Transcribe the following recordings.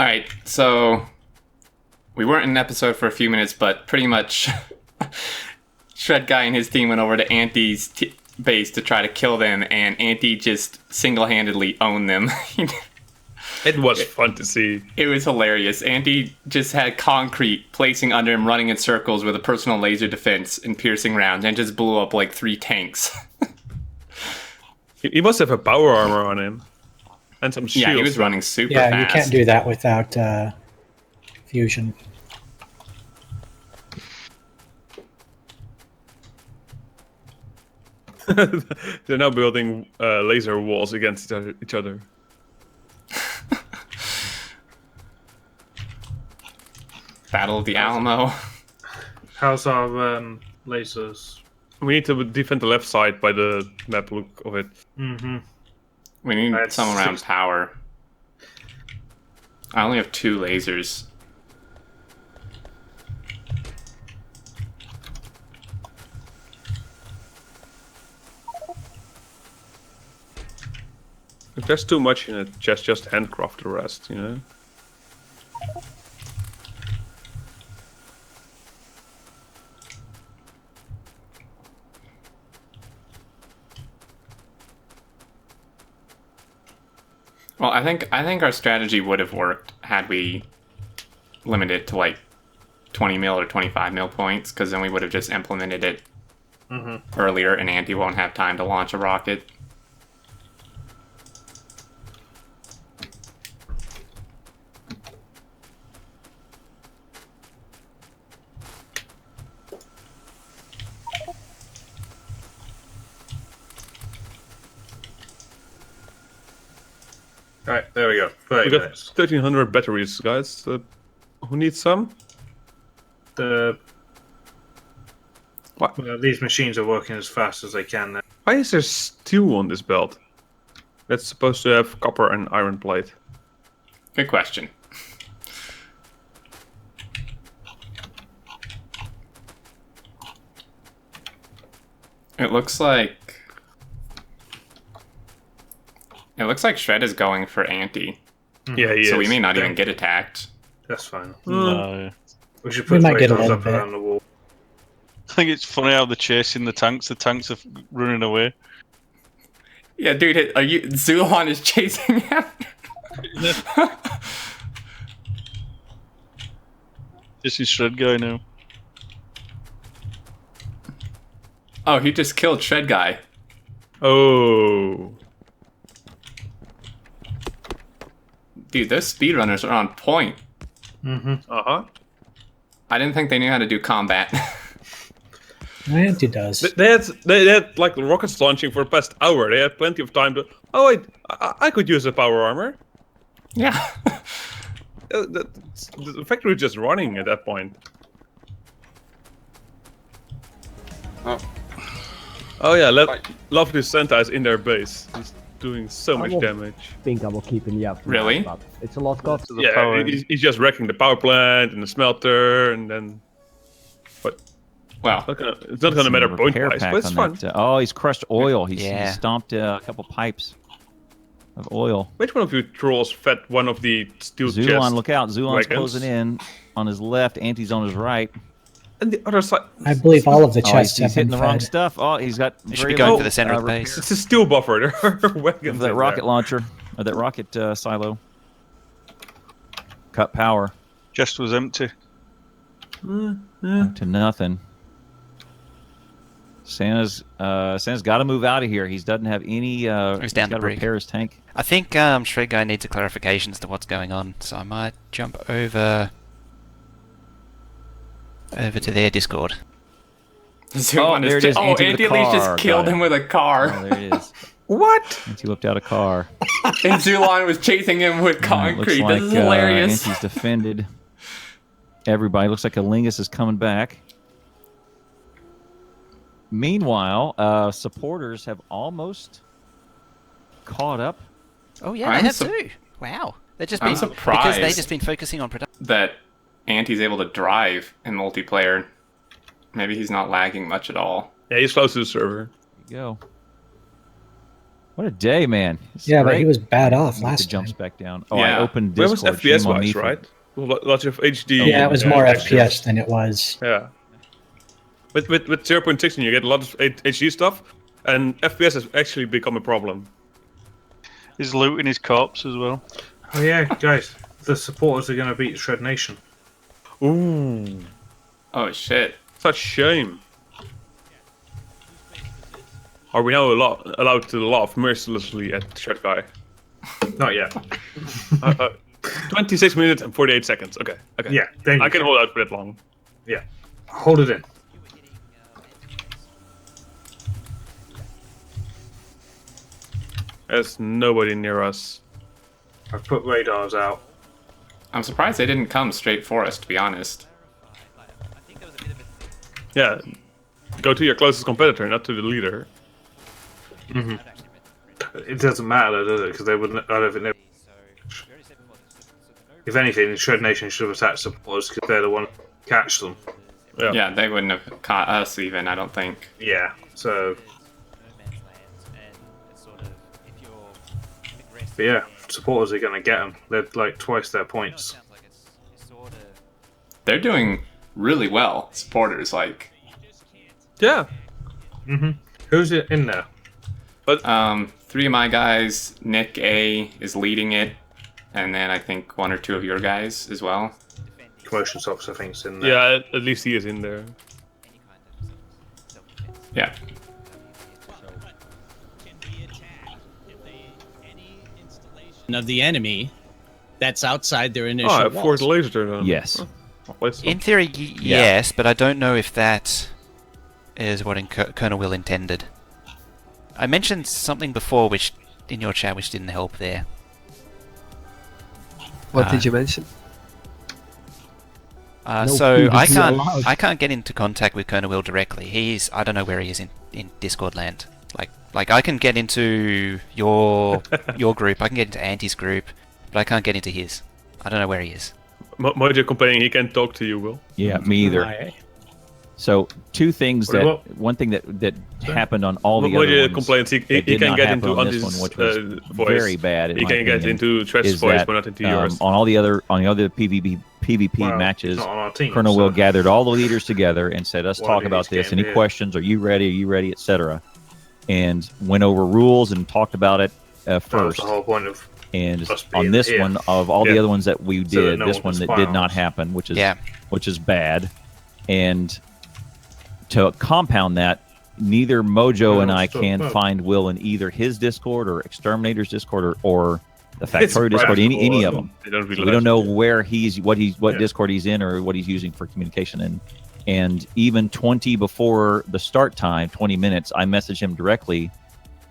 Alright, so we weren't in an episode for a few minutes, but pretty much Shredguy and his team went over to Anti's base to try to kill them, and Anti just single-handedly owned them. It was fun to see. It was hilarious. Anti just had concrete placing under him, running in circles with a personal laser defense and piercing rounds, and just blew up like 3 tanks. He must have a power armor on him. And some shields. Yeah, he was running super fast. Yeah, you can't do that without fusion. They're now building laser walls against each other. Battle of the Alamo. How's our lasers? We need to defend the left side by the map look of it. Mm-hmm. We need That's some around 6. power. I only have 2 lasers. If there's too much in it, just handcraft the rest, you know? Well, I think our strategy would have worked had we limited it to like 20 mil or 25 mil points, because then we would have just implemented it earlier, and Anti won't have time to launch a rocket. Alright, there we go. We 30 got minutes. 1300 batteries, guys. Who needs some? What? What? Well, these machines are working as fast as they can now. Why is there steel on this belt? That's supposed to have copper and iron plate. Good question. It looks like Shred is going for Anti, Yeah, he is. so we may not even get attacked. That's fine. No. We should We put might get a radars little up bit. around the wall. I think it's funny how they're chasing the tanks. The tanks are running away. Yeah, dude, are you? Zulon is chasing him. This is Shredguy now. Oh, he just killed Shredguy. Oh. Dude, those speedrunners are on point. Uh-huh. I didn't think they knew how to do combat. Anti does. They had like rockets launching for the past hour. They had plenty of time to... Oh wait, I could use a power armor. Yeah. The factory is just running at that point. Oh yeah, lovely Santa is in their base. He's doing so much damage. Think I will keep in the up. Really? But it's a lot cost. Yeah, he's just wrecking the power plant and the smelter, and then... But Well, it's not gonna matter Repair point-wise, pack but it's on fun. that, oh, he's crushed oil. He Yeah. stomped a couple pipes of oil. Which one of you trolls fed one of the steel Zulon, chests? look out. Zulon's wagons? closing in on his left. Anti's on his right. And the other side... I believe all of the Oh, he's, chests have hitting been the wrong fed. stuff. Oh, he's got They should very be going low, for the center of the repair base. It's a steel buffer. There are wagons of that in rocket there. launcher, or that rocket silo. Cut power Chest was empty. to nothing. Santa's got to move out of here. He doesn't have any. He's down got the to brig. repair his tank. I think Shredguy needs a clarification as to what's going on, so I might jump over to their Discord. Zulon there it is, Oh, Anti with a Anti-Elitz car. just killed Got him it. with a car. Oh, there it is. What? Anti whipped out a car. And Zulon was chasing him with It looks concrete. like This is hilarious. Anti's defended everybody. Looks like Alingus is coming back. Meanwhile, supporters have almost caught up. Oh yeah, I'm they have sup- too. Wow, they've just I'm been surprised. because they've just been focusing on production. That Anti's able to drive in multiplayer. Maybe he's not lagging much at all. Yeah, he's close to the server. There you go. What a day, man. It's Yeah, but great. he was bad off Need last to jump time. back down. Oh, Yeah. I opened Where was Discord. FPS Shame on me wise, for- right? Lots of HD. Yeah, it was more textures. FPS than it was. Yeah. With 0.16, you get a lot of HD stuff, and FPS has actually become a problem. He's looting his corpse as well. Oh yeah, guys, the supporters are going to beat Shred Nation. Ooh, Oh shit. such shame. Are we now allowed to laugh mercilessly at Shredguy? Not yet. 26 minutes and 48 seconds. Okay. Yeah, then I can hold out for that long. Yeah, hold it in. There's nobody near us. I've put radars out. I'm surprised they didn't come straight for us, to be honest. Yeah. Go to your closest competitor, not to the leader. It doesn't matter, does it? Because they wouldn't. I don't think they. If anything, Shred Nation should have attacked supporters because they're the one who catch them. Yeah. Yeah, they wouldn't have caught us even, I don't think. Yeah. So, but yeah, supporters are going to get them. They're like twice their points. They're doing really well, supporters, like. Yeah. Who's in there? Three of my guys, Nick A is leading it, and then I think one or two of your guys as well. Commotion Socks, I think, is in there. Yeah, at least he is in there. Yeah. Of the enemy that's outside their Oh, initial I walls. forced the laser turn on. Yes. I'll place some. In theory, yes, but I don't know if that is what ColonelWill intended. I mentioned something before, which in your chat, which didn't help there. What did you mention? So I PvP allowed. can't get into contact with ColonelWill directly. I don't know where he is in Discord land. Like I can get into your group, I can get into Anti's group, but I can't get into his. I don't know where he is. Mojo complaining he can't talk to you, Will. Yeah, me either. So two things What- one thing that happened on all the other Mojo ones. complains he that can did not get happen into on this Anti's one, which was voice. very bad. In He my can get opinion, into Tresh's is voice, that, but not into yours. on all the other PvP Well, matches, not on our team, ColonelWill so- gathered all the leaders together and said, "Let's Well, talk he about needs to this. get in Any here. questions? Are you ready? Etc." And went over rules and talked about it That was first. the whole point of. And us being on this here. one, of all Yeah. the other ones that we So that did, no this one one can that spy did on not us. happen, which Yeah. is bad. And to compound that, neither Mojo No, and I still can bad. find Will in either his Discord or Exterminator's Discord or the It's Factorio Discord, any of practical. them. They don't really So we don't like know where what Yeah. Discord he's in or what he's using for communication. And even 20 before the start time, 20 minutes, I messaged him directly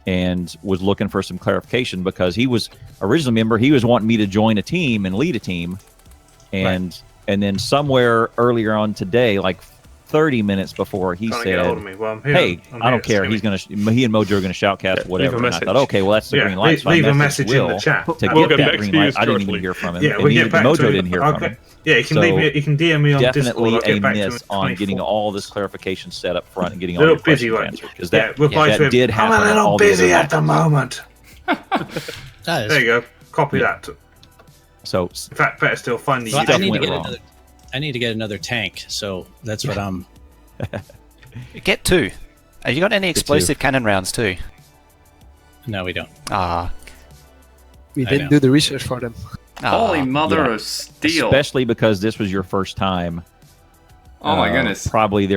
and was looking for some clarification because he was originally, remember, he was wanting me to join a team and lead a team. And then somewhere earlier on today, like 30 minutes before, he Trying to get hold of said, me. Well, I'm here. "Hey, I'm I don't here. care. See me. He and Mojo are gonna shoutcast Yeah, leave whatever." a And I message. thought, okay, well that's the Yeah, green light. So I leave a messaged message in Will the chat. to We'll get get that back green to you light. I didn't shortly. even hear from him, Yeah, and we'll get back Mojo to him. didn't hear from Okay. him. Yeah, you can So, leave me. You can DM me on Discord. Definitely I'll get a back to miss him on getting 24. all this clarification set up front and getting all Little your questions busy, right? answered because Yeah, reply to that him. did happen. I'm a on little all the busy other at the matches. moment. That is- There you go. Copy that. So In fact, better still find the. Well, Stuff I need to went get wrong. another tank, so that's what I'm. Get two. Have you got any explosive cannon rounds too? No, we don't. Ah, We I didn't know. do the research for them. Holy mother yeah. of steel. especially because this was your first time. Oh my goodness. Probably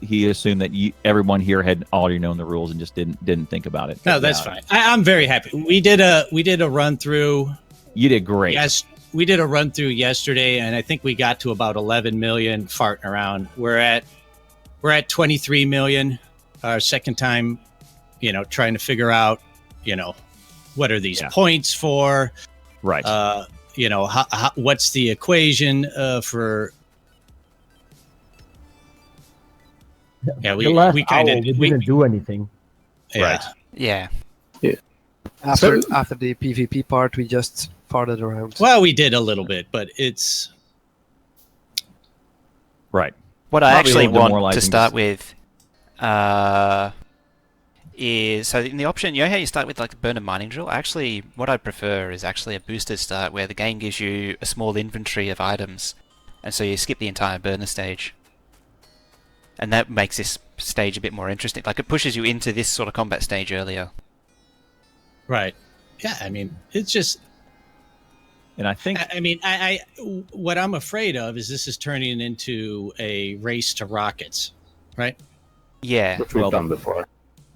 he assumed that everyone here had already known the rules and just didn't think about it. No, that's fine. I'm very happy. We did a run through. You did great. Yes, we did a run through yesterday, and I think we got to about 11 million farting around. We're at 23 million. Our second time, trying to figure out, what are these points for? Right. What's the equation for? Yeah, the last we kind hour, of we didn't do anything. yeah. yeah. After the PvP part, we just farted around. Well, we did a little bit, but it's right. What I Probably a actually little want demoralizing to start with is, so in the option, you know how you start with like the burner mining drill? Actually, what I prefer is actually a boosted start where the game gives you a small inventory of items, and so you skip the entire burner stage. And that makes this stage a bit more interesting. Like, it pushes you into this sort of combat stage earlier. Right. Yeah, I mean, it's just... And I think... I mean, what I'm afraid of is this is turning into a race to rockets, right? Yeah. Which we've done before.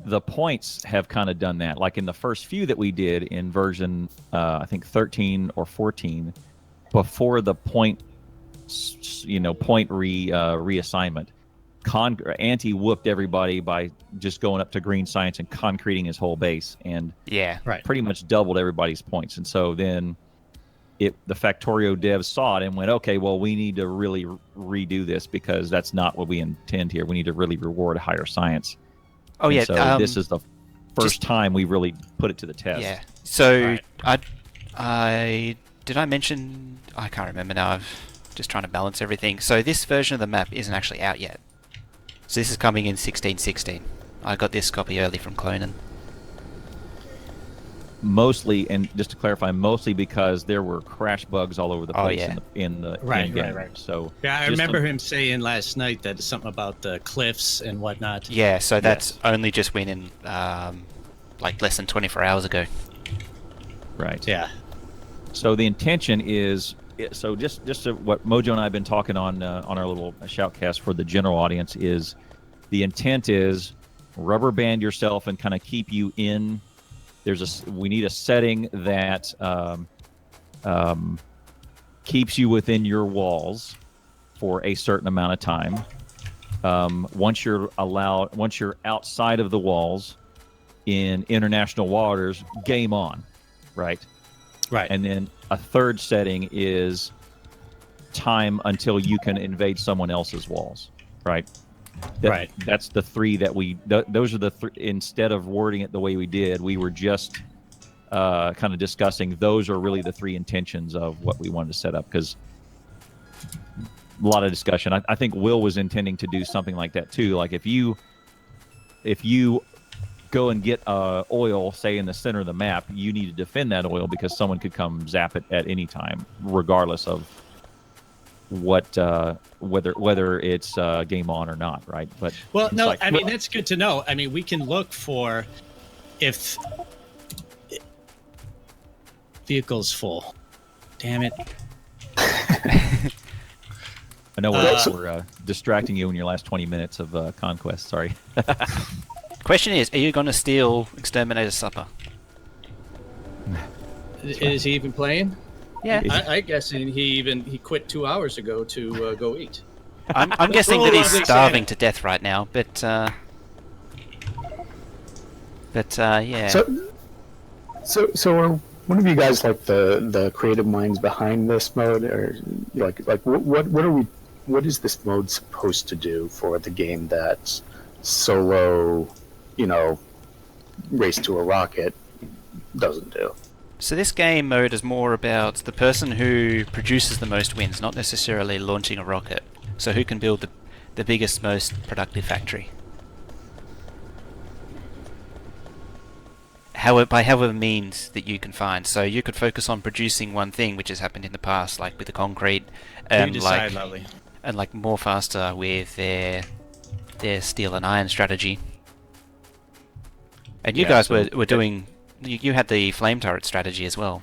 The points have kind of done that. Like in the first few that we did in version, I think 13 or 14, before the point reassignment, Anti whooped everybody by just going up to green science and concreting his whole base, and pretty much doubled everybody's points. And so then the Factorio devs saw it and went, okay, well, we need to really redo this because that's not what we intend here. We need to really reward higher science. Oh, and yeah. So this is the first time we really put it to the test. Yeah. So did I mention? I can't remember now. I'm just trying to balance everything. So this version of the map isn't actually out yet. So this is coming in 16.16. I got this copy early from Clonan. Mostly, and just to clarify, mostly because there were crash bugs all over the place in the game. Right. So yeah, I remember him saying last night that it's something about the cliffs and whatnot. Yeah, so that's only just went in like less than 24 hours ago. Right. Yeah. So the intention is, so just what Mojo and I have been talking on our little shoutcast for the general audience is, the intent is rubber band yourself and kind of keep you in. We need a setting that keeps you within your walls for a certain amount of time. Once you're outside of the walls in international waters, game on, right? Right. And then a third setting is time until you can invade someone else's walls, right? That's the three that those are the three. Instead of wording it the way we did, we were just kind of discussing those are really the three intentions of what we wanted to set up, because a lot of discussion. I think Will was intending to do something like that too. Like if you go and get oil, say in the center of the map, you need to defend that oil because someone could come zap it at any time, regardless of what whether it's game on or not, right? But I mean, that's good to know. I mean, we can look for if vehicle's full. Damn it. I know we're distracting you in your last 20 minutes of Conquest. Sorry. Question is, are you going to steal Xterminator's supper? Is he even playing? Yeah. I guess he quit 2 hours ago to go eat. I'm guessing that he's starving to death right now, but yeah. So are one of you guys like the creative minds behind this mode, or like what is this mode supposed to do for the game that solo, race to a rocket doesn't do? So this game mode is more about the person who produces the most wins, not necessarily launching a rocket. So who can build the biggest, most productive factory. By however means that you can find. So you could focus on producing one thing, which has happened in the past, like with the concrete, and like Moar Faster with their steel and iron strategy. And you guys were doing. You had the flame turret strategy as well.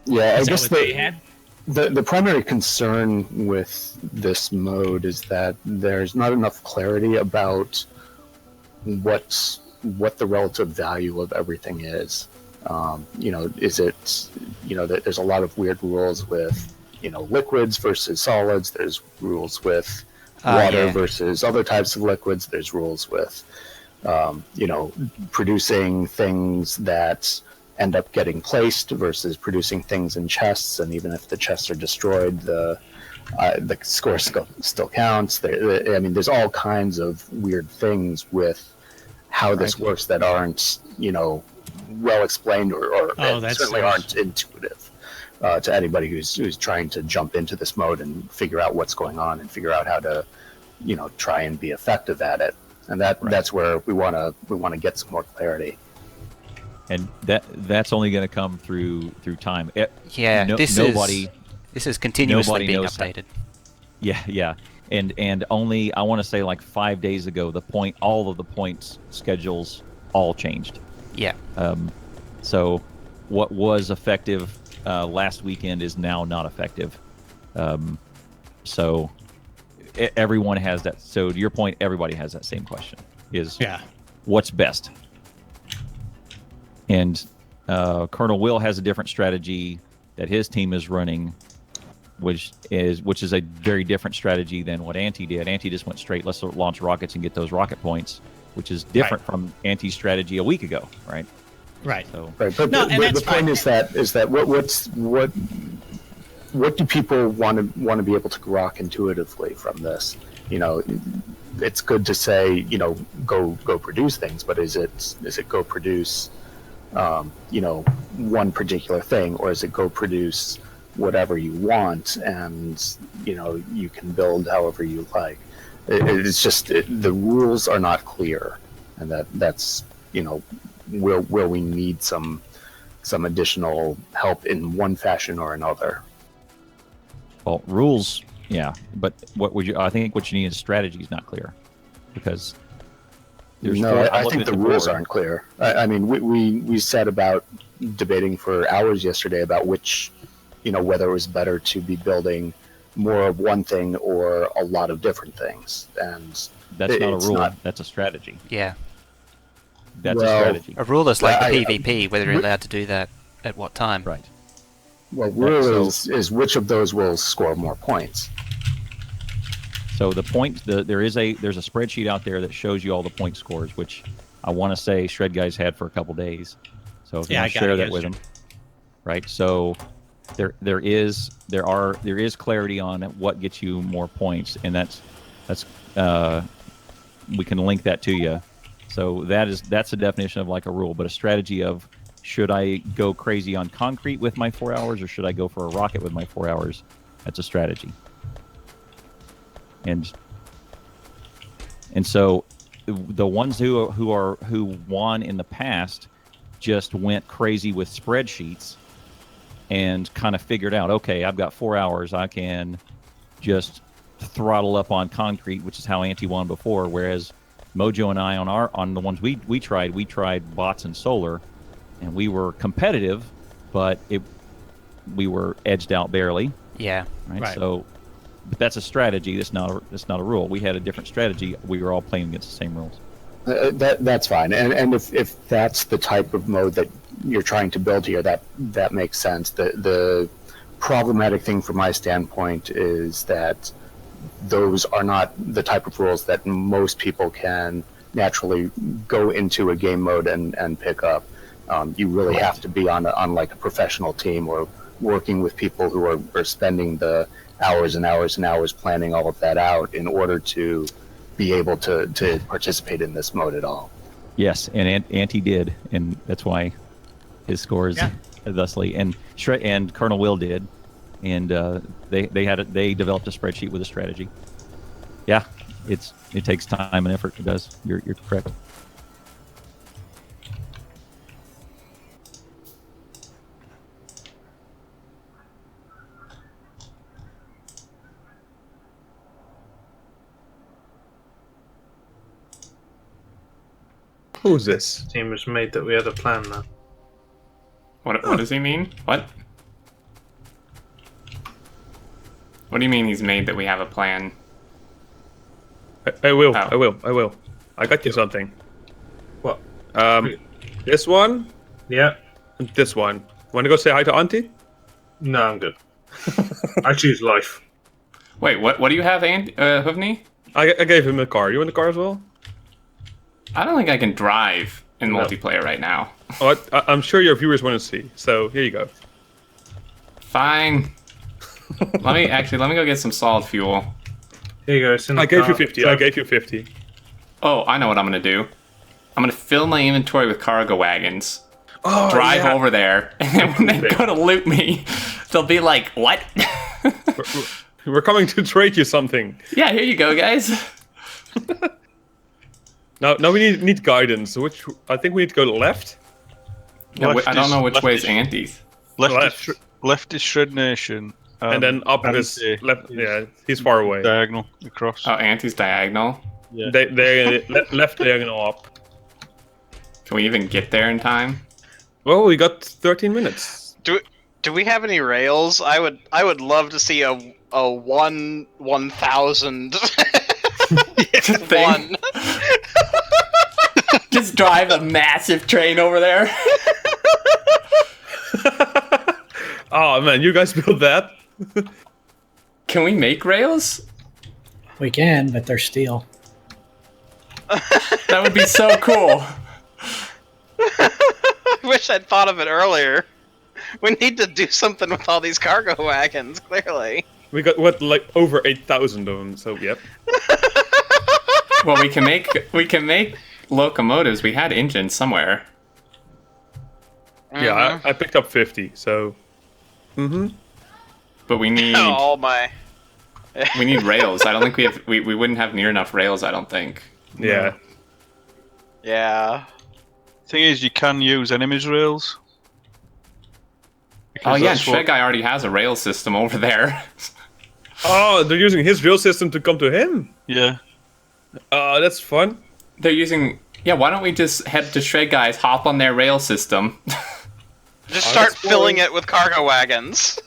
Yeah, I guess the primary concern with this mode is that there's not enough clarity about what the relative value of everything is. Is it, that there's a lot of weird rules with, liquids versus solids. There's rules with water versus other types of liquids. There's rules with producing things that end up getting placed versus producing things in chests, and even if the chests are destroyed, the score still counts. There's all kinds of weird things with how this works that aren't, well explained or certainly aren't intuitive to anybody who's trying to jump into this mode and figure out what's going on and figure out how to, try and be effective at it. and that's where we want to get some more clarity. And that's only going to come through time. This is continuously being updated. Yeah. And only, I want to say, like 5 days ago, all of the points schedules all changed. Yeah. So what was effective last weekend is now not effective. So everyone has that. So to your point, everybody has that same question: what's best? And ColonelWill has a different strategy that his team is running, which is a very different strategy than what Anti did. Anti just went straight, let's launch rockets and get those rocket points, which is different from Anti's strategy a week ago, right? Right. So, right. But the point is that what do people want to be able to grok intuitively from this? It's good to say, go produce things, but is it go produce one particular thing, or is it go produce whatever you want, and you can build however you like? It's just the rules are not clear, and that's where we need some additional help in one fashion or another. Well, rules, yeah, but I think what you need is strategy is not clear, because I think the rules aren't clear. I mean, we sat about debating for hours yesterday about which, whether it was better to be building more of one thing or a lot of different things, and that's not a rule. That's a strategy. Yeah, that's a strategy. A rule is like the PvP, whether you're allowed to do that at what time. Right. Well, rule is which of those will score more points. So the point, there's a spreadsheet out there that shows you all the point scores, which I want to say Shredguy's had for a couple days. So if you want to share that with him, right? So there is clarity on what gets you more points, and that's we can link that to you. So that's a definition of like a rule, but a strategy of, should I go crazy on concrete with my 4 hours, or should I go for a rocket with my 4 hours? That's a strategy. And so the ones who won in the past just went crazy with spreadsheets and kind of figured out, okay, I've got 4 hours, I can just throttle up on concrete, which is how Anti won before. Whereas Mojo and I on the ones we tried bots and solar, and we were competitive, but we were edged out barely. Yeah. Right. So. But that's a strategy. That's not a rule. We had a different strategy. We were all playing against the same rules. That's fine. And if that's the type of mode that you're trying to build here, that makes sense. The problematic thing from my standpoint is that those are not the type of rules that most people can naturally go into a game mode and pick up. You really have to be on like a professional team, or working with people who are spending the hours and hours and hours planning all of that out in order to be able to participate in this mode at all. Yes, and Anti did, and that's why his scores thusly. And ColonelWill did, and they developed a spreadsheet with a strategy. Yeah, it takes time and effort. It does. You're correct. Who's this? Team has made that we had a plan now. What does he mean? What? What do you mean he's made that we have a plan? I will. I got you something. What? This one? Yeah. And this one. Want to go say hi to Auntie? No, I'm good. I choose life. Wait, what do you have, Hoovney? I gave him a car. You in the car as well? I don't think I can drive in multiplayer right now. Oh, I'm sure your viewers want to see. So here you go. Fine. let me go get some solid fuel. Here you go. I gave you 50. I gave you 50. Oh, I know what I'm gonna do. I'm gonna fill my inventory with cargo wagons. Drive over there, and when they go to loot me, they'll be like, "What?" We're coming to trade you something. Yeah, here you go, guys. Now we need guidance. Which I think we need to go left. No, Left I don't is- know which left way is is- Anti's. Left is Shred Nation. And then up is Anti left. is Yeah, he's far away. diagonal across. Oh, Anti's diagonal. Yeah. They're left diagonal up. Can we even get there in time? Well, we got 13 minutes. Do we have any rails? I would love to see a 1,000 one. Just drive a massive train over there. Oh man, you guys built that? Can we make rails? We can, but they're steel. That would be so cool. I wish I'd thought of it earlier. We need to do something with all these cargo wagons, clearly. We got like over 8,000 of them. So yep. Well, we can make locomotives. We had engines somewhere. Yeah, I picked up 50. So. But we need all my. we need rails. I don't think we wouldn't have near enough rails. I don't think. Yeah. Yeah. Thing is, you can use enemies' rails. Oh Because yeah, that's what- Shredguy already has a rail system over there. Oh, they're using his rail system to come to him. Yeah. That's fun. They're using. Yeah, why don't we just head to Shredguy's, hop on their rail system? Just start filling it with cargo wagons.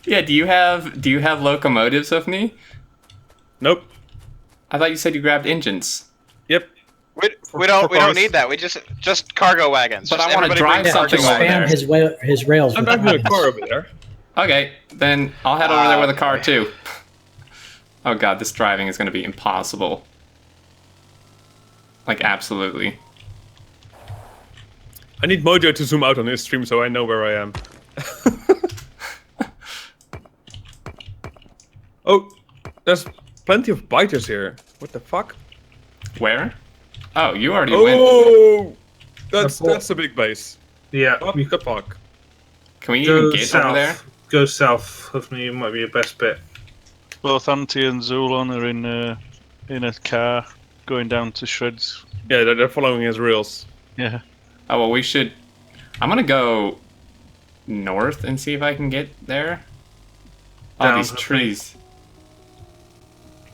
Yeah, do you have locomotives with me? Nope. I thought you said you grabbed engines. Yep. We don't need that. We just cargo wagons. But Just I wanna everybody drive bring something cargo over wagons. there. His rails. I'm with driving a wagons. car over there. Okay, then I'll head over there with a car too. Oh god, this driving is going to be impossible. Like, absolutely. I need Mojo to zoom out on his stream so I know where I am. Oh, there's plenty of biters here. What the fuck? Where? Oh, you already went. Oh, that's a big base. Yeah. Oh, good fuck. Can we Go even get south. over there? Go south. Hopefully, it might be your best bet. Both Anti and Zulon are in a car going down to Shreds. Yeah, they're following his rails. Yeah. Oh, well, we should... I'm going to go north and see if I can get there. Oh, Down, these okay. trees.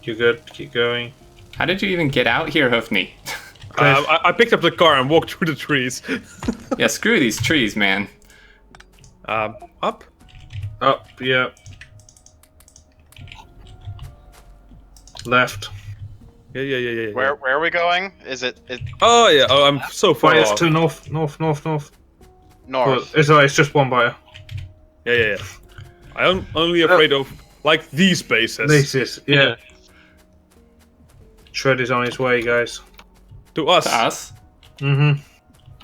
You're good. Keep going. How did you even get out here, Hoofney? I picked up the car and walked through the trees. Yeah, screw these trees, man. Up? Up. Yeah. Left. Yeah. Where are we going? Is it Oh yeah. Oh, I'm so far Bias off. to north. north? Well, it's alright. It's just one buyer. Yeah. I'm only afraid of like these bases. This is yeah. Shred is on his way, guys. To us. To us? Mm-hmm.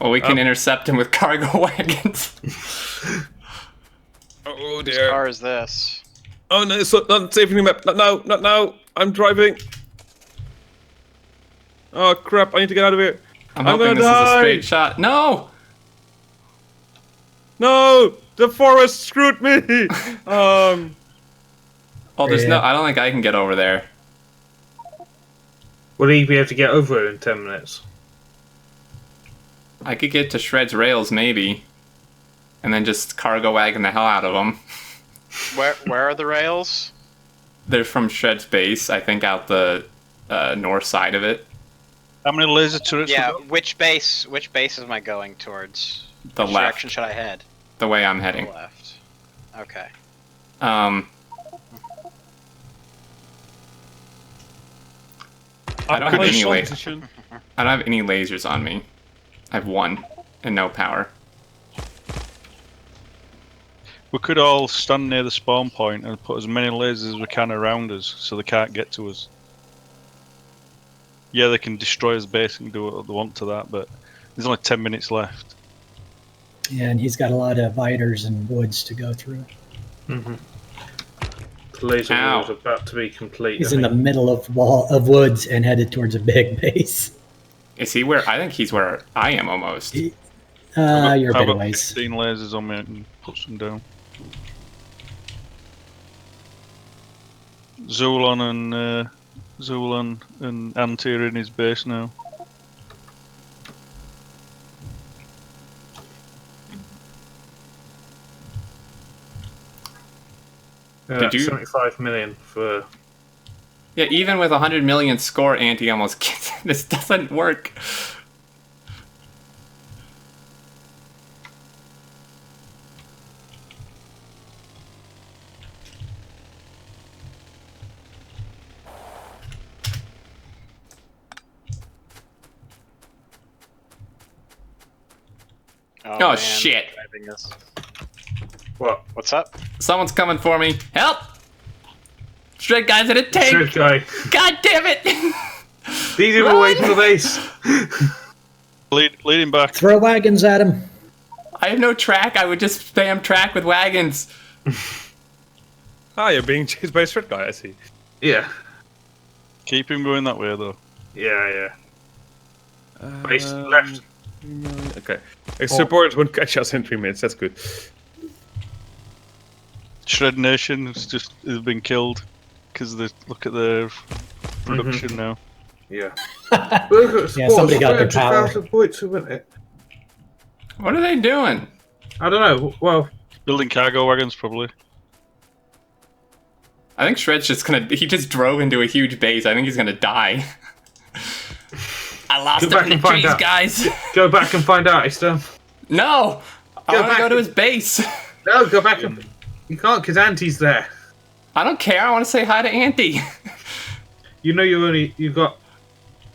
Well, we can intercept him with cargo wagons. Oh Whose dear. car is this? Oh no, so not saving the map. Not now. Not now. I'm driving. Oh crap! I need to get out of here. I'm I'm hoping gonna this is a die. straight shot. No! No, the forest screwed me. Oh, there's no... Yeah. I don't think I can get over there. Will he be able to get over it in 10 minutes? I could get to Shred's rails, maybe. And then just cargo wagon the hell out of them. Where are the rails? They're from Shred's base, I think out the north side of it. How many laser turrets? Yeah, we got? which base am I going towards? The Which left. direction should I head? The way I'm heading. The left. Okay. I don't have any Upgrade lasers. position. I don't have any lasers on me. I have one and no power. We could all stand near the spawn point and put as many lasers as we can around us so they can't get to us. Yeah, they can destroy his base and do what they want to that, but there's only 10 minutes left. Yeah, and he's got a lot of viters and woods to go through. Mm-hmm. The laser Ow. wall is about to be complete. He's I in the think. middle of woods and headed towards a big base. Is he where? I think he's where I am almost. You're a I've bit got of ways. 15 lasers on me and put some down. Zulon and Anti are in his base now. Did you? 75 million for. Yeah, even with 100 million score, Anti almost gets it. This doesn't work. Oh man. shit. What? What's up? Someone's coming for me. Help! Shredguy's in a tank! Shredguy. God damn it! Lead him away from the base! Lead him back. Throw wagons at him. I have no track, I would just spam track with wagons. Ah, you're being chased by a Shredguy, I see. Yeah. Keep him going that way, though. Yeah. Base left. Okay. Support won't catch us in 3 minutes, that's good. Shred Nation has been killed because look at their production now. Yeah. Yeah, somebody got their power. Points, isn't it? What are they doing? I don't know. Well, Building cargo wagons, probably. I think Shred's just he just drove into a huge base. I think he's gonna die. I lost him in the trees, guys. Go back and find out, Xterm. No! I want to go to his base. No, go back and... You can't, because Anti's there. I don't care, I want to say hi to Anti. You know you're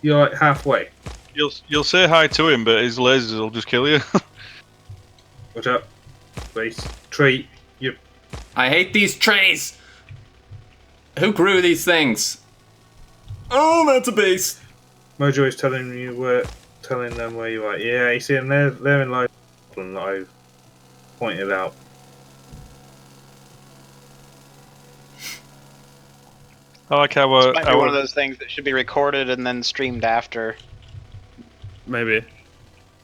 like halfway. You'll say hi to him, but his lasers will just kill you. Watch out. Base. Tree. Yep. I hate these trees. Who grew these things? Oh, that's a base. Mojo is telling them where you are. Yeah, you see them there. They're in line that I pointed out. I like how This might be one of those things that should be recorded and then streamed after. Maybe.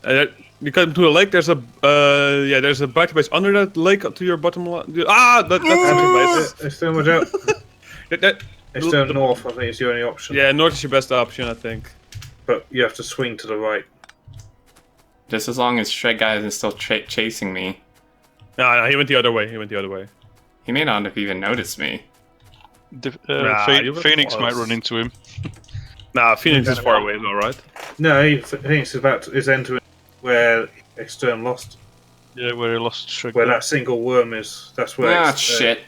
You come to a lake. There's a there's a battle base under that lake to your bottom line. Ah, that's base. It's still much out. It's still north. I think it's the only option. Yeah, north is your best option, I think. But you have to swing to the right. Just as long as Shredguy isn't still chasing me. No, he went the other way. He may not have even noticed me. Phoenix might run into him. Nah, Phoenix is far away, though, right? No, Phoenix is entering where Xterm lost. Yeah, where he lost Shredguy. Where that single worm is. That's where. Ah, shit.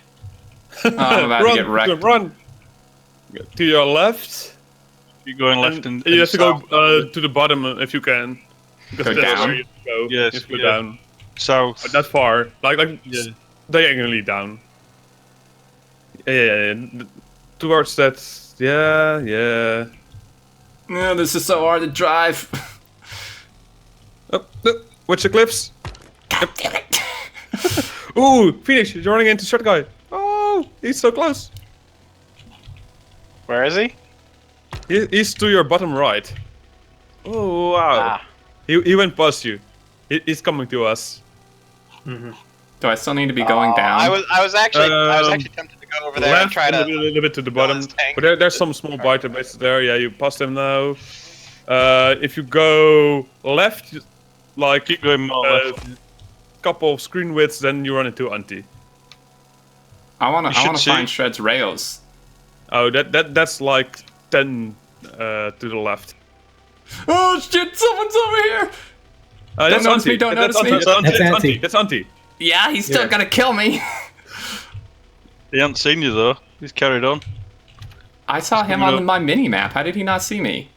Oh, I'm about to get wrecked. Run! To your left. You're going left and you have to go to the bottom if you can. Because go that's down? where you have to go. Yes, you have to go down. South. Not far. Like diagonally down. Yeah. Towards that. Yeah. No, this is so hard to drive. Oh, watch the cliffs. God damn it. Ooh, Phoenix, you're running into Shredguy. Oh, he's so close. Where is he? He's to your bottom right. Oh, wow. He went past you. He's coming to us. Do I still need to be going down? I was actually tempted to go over there and try to a little bit to the bottom. But there's some small biter bases there. Yeah, you passed them now. If you go left, like keep going more left. Couple of screen widths, then you run into Anti. I wanna find Shred's rails. Oh, that's like 10 to the left. Oh shit! Someone's over here. That's notice Anti. me, don't notice me. That's Anti. Yeah, he's still gonna kill me. He hasn't seen you though. He's carried on. I saw him on my mini map. How did he not see me?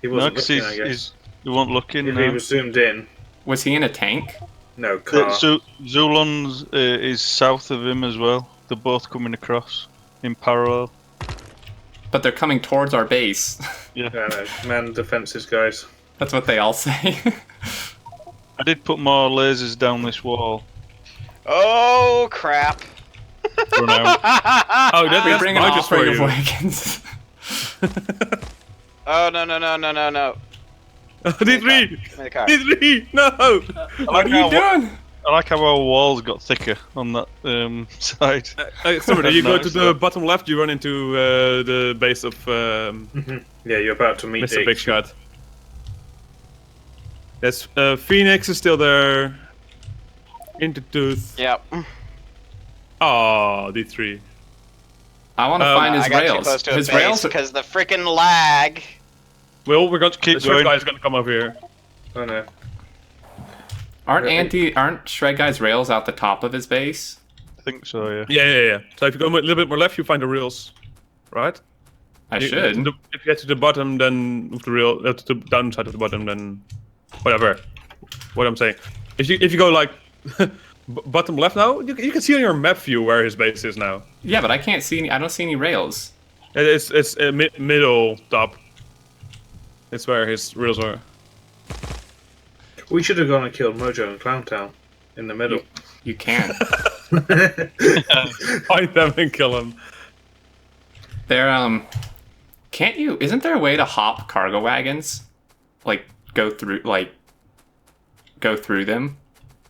He wasn't looking, I guess. He wasn't looking. If he was zoomed in. Was he in a tank? No, car. Zulon's is south of him as well. They're both coming across in parallel. But they're coming towards our base. Yeah. No, man defenses, guys. That's what they all say. I did put more lasers down this wall. Oh crap! Run out. Oh, We're bringing my off for your wagons. Oh no! D3! No! What are you doing? I like how our walls got thicker on that side. Sorry, you go to the bottom left, you run into the base of Yeah, you're about to meet Mr. Big Shot. That's Phoenix is still there. Into Tooth. Yep. Oh, D3. I want to find his I got too rails. close to His a base rails. because the freaking lag. Will, we're going to Keep the Shredguy going. is going to come over here. Oh no. Aren't Shredguy's rails out the top of his base? I think so, yeah. Yeah. So if you go a little bit more left, you find the rails, right? I should. If you get to the bottom, then with the rail, to the downside of the bottom, then whatever. What I'm saying, if you go like bottom left now, you can see on your map view where his base is now. Yeah, but I can't see any. I don't see any rails. It's middle top. It's where his rails are. We should have gone and killed Mojo and ClownTown in the middle. You can't. Find them and kill them. They're Can't you? Isn't there a way to hop cargo wagons? Like go through them?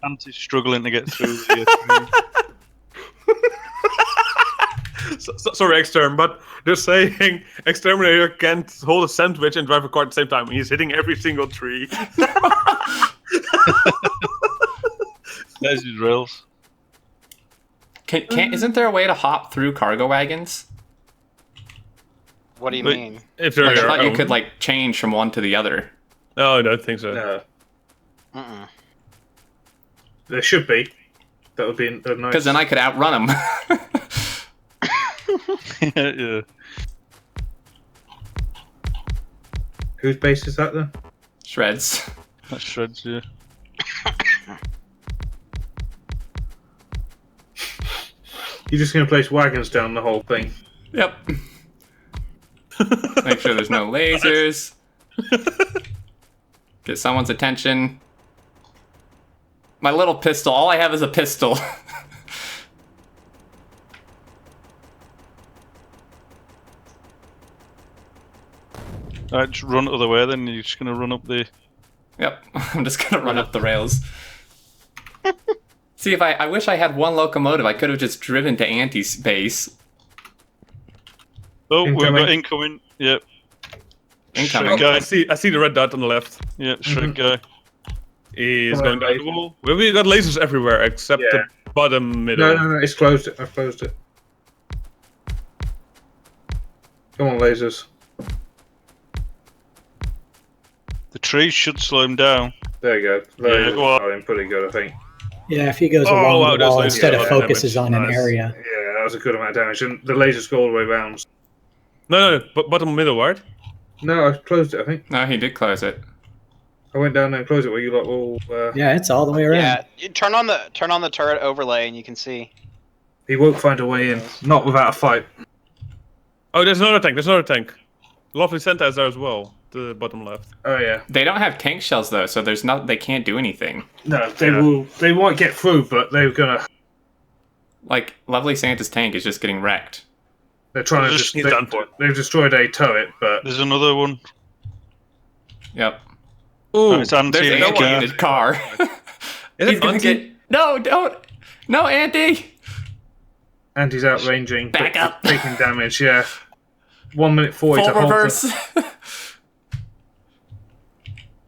Anti's struggling to get through the Sorry, Xterm, but they're saying Xterminator can't hold a sandwich and drive a car at the same time. He's hitting every single tree. There's his rails. Isn't there a way to hop through cargo wagons? What do you mean? If they're Like, I your thought you own. could like change from one to the other. No, I don't think so. No. Mm-mm. There should be. That would be a nice. Because then I could outrun them. Yeah. Whose base is that then? Shreds. That shreds, yeah. You're just going to place wagons down the whole thing. Yep. Make sure there's no lasers. Get someone's attention. My little pistol. All I have is a pistol. Alright, just run the other way then, you're just gonna run up the... Yep. I'm just gonna run up the rails. See, if I wish I had one locomotive, I could have just driven to Anti's base. Oh, we've Incoming. got incoming. Yep. Incoming. Shredguy. I see the red dot on the left. Yep, Shredguy. He's Come on, going down the wall. We got lasers everywhere except Yeah. the bottom middle. No, it's closed it. I've closed it. Come on, lasers. The trees should slow him down. There you go. Yeah, Lasers go on. are pretty good, I think. Yeah, if he goes Oh, along wow, the there's wall like- instead yeah, of a lot of focuses damage. on an Nice. area. Yeah, that was a good amount of damage. And the lasers go all the way round. No, bottom middle, right? No, I closed it, I think. No, he did close it. I went down there and closed it where you lot all... Yeah, it's all the way around. Yeah, you turn on the turret overlay and you can see. He won't find a way in. Not without a fight. Oh, there's another tank. Lovely Santa is there as well. The bottom left. Oh, yeah. They don't have tank shells though, so there's not. They can't do anything. No, they won't get through, but they're gonna... Like Lovely Santa's tank is just getting wrecked. They're trying to He's done for. They've destroyed a turret, but... There's another one. Yep. Oh, it's There's Anti Anti in his car. Is He's it gonna Anti? get. No, don't. No, Anti. And he's outranging. Back up. Taking damage, yeah. 1 minute 40 Full to hold reverse.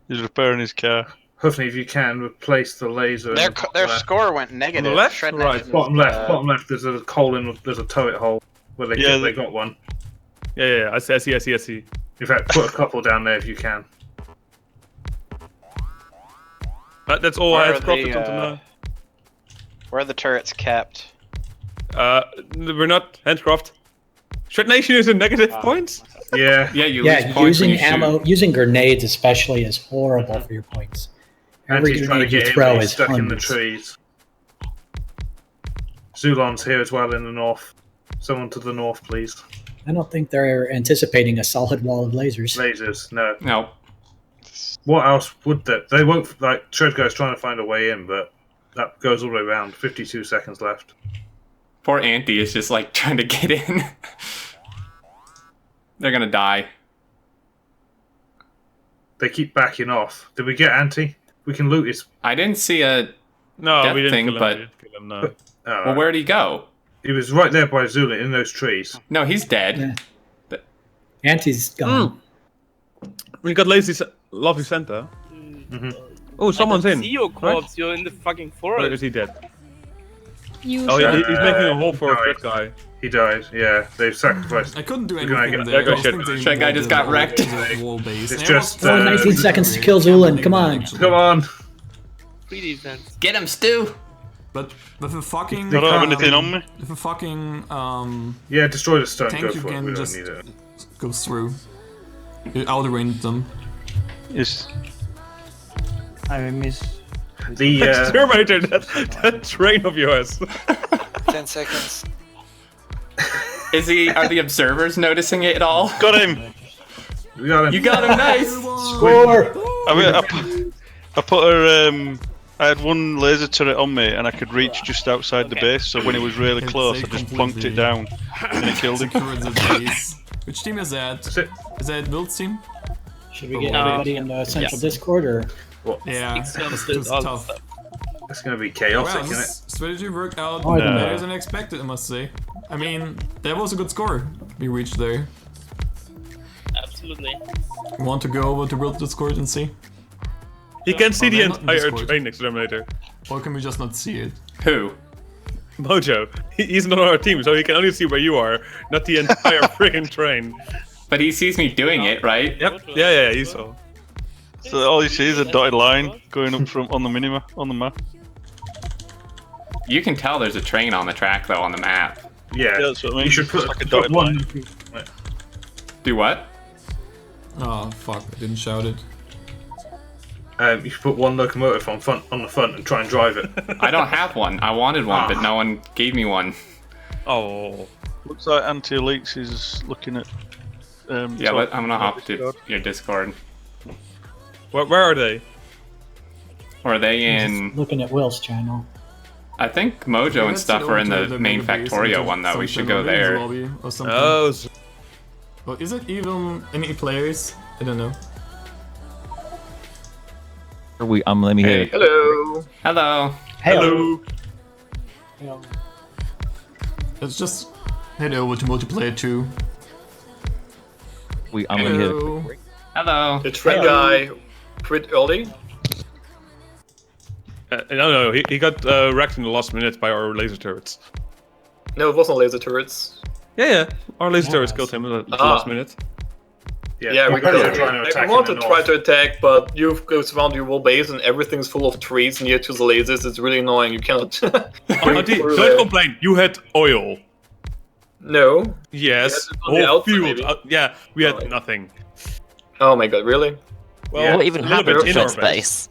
He's repairing his car. Hopefully, if you can, replace the laser. Their score went negative. left? Shred Right. Nation is, Bottom left. There's a hole in. There's a turret hole where they Yeah, they got one. Yeah. I see. In fact, put a couple down there if you can. That's all I Where have are profit the, until now. Where are the turrets kept? We're not handcraft. Shred Nation is in negative points. Yeah. Yeah, you lose Yeah, points when using you shoot. ammo, using grenades especially is horrible for your points. And Every he's trying to grenade you get him, throw but he's is stuck in the hundreds. trees. Zulon's here as well in the north. Someone to the north, please. I don't think they're anticipating a solid wall of lasers. Lasers, no. No. What else would that? They won't, like, Shredguy's trying to find a way in, but that goes all the way around. 52 seconds left. Poor Anti is just like trying to get in. They're gonna die. They keep backing off. Did we get Anti? We can loot his... I didn't see a. No, Death we didn't thing, kill him. but- We didn't kill him, no. Oh, Well, where'd he go? He was right there by Zula in those trees. No, he's dead. Yeah. Anti's gone. We got Lovely Santa. Oh, someone's I in. don't see your corpse. You're in the fucking forest. Or is he dead? You Oh, yeah, should- he's making a hole for a died. Shredguy. He died. Yeah, they've sacrificed. I couldn't do We're gonna anything get- there. there I goes think they Shredguy just got wrecked. Wall base. It's And just, I was- 19 seconds to kill Zulin, come on. Come on. Free defense. Get him, Stu! But with a fucking... I don't have anything on me. With a fucking... Yeah, destroy the stone. tank Go you for it. can We don't just need it. go through. You out-range them. Yes. I miss. The Exterminator, that train of yours. 10 seconds. Are the observers noticing it at all? Got him. we got him. You got him, nice! Score! I put her. I had one laser turret on me, and I could reach just outside the base. So when it was really It's close, a I just completely- plonked it down, and it killed him. Secured the base. Which team is that? Is that Will's team? Should we get everybody in the central Discord or? Yeah, It's gonna it's do all tough. It's gonna be chaotic, Well, isn't it? this strategy worked out Oh, I don't know. better than expected, I must say. I mean, that was a good score we reached there. Absolutely. You want to go over to Will's Discord and see? He can see the they're not in entire Discord. train, Exterminator. Or can we just not see it? Who? Mojo. He's not on our team, so he can only see where you are, not the entire friggin' train. But he sees me doing it, right? Yep. Yeah, he saw. So all you see is a dotted line going up from on the map. You can tell there's a train on the track, though, on the map. Yeah. Yeah, that's what I mean. You should It's put, like a put dotted one. line. Do what? Oh, fuck, I didn't shout it. You should put one locomotive on the front and try and drive it. I don't have one. I wanted one, but no one gave me one. Oh. Looks like AntiElitz is looking at. Yeah, but I'm gonna hop to your Discord. Where are they? Or are they I'm in? just looking at Will's channel. I think Mojo and Let's stuff go are in to the main mega base Factorio and one, though. We something should go on the there. lobby or something. Oh. Well, is it even any players? I don't know. Let me hear it. Hello. Hello. Hello. Let's just head over to multiplayer 2. I'm gonna hit it. Hello. Hello. The Shredguy quit early. No, he got wrecked in the last minute by our laser turrets. No, it wasn't laser turrets. Yeah. Our laser turrets killed him in the last minute. Yeah, we trying to attack. we want to try to attack, but you've got around your whole base and everything's full of trees near to the lasers. It's really annoying. You cannot. Don't complain. You had oil. No. Yes. On the Whole outside, field. maybe? Yeah, we had nothing. Oh my god, really? Well, What even a little happened bit to in our Shred's base. base?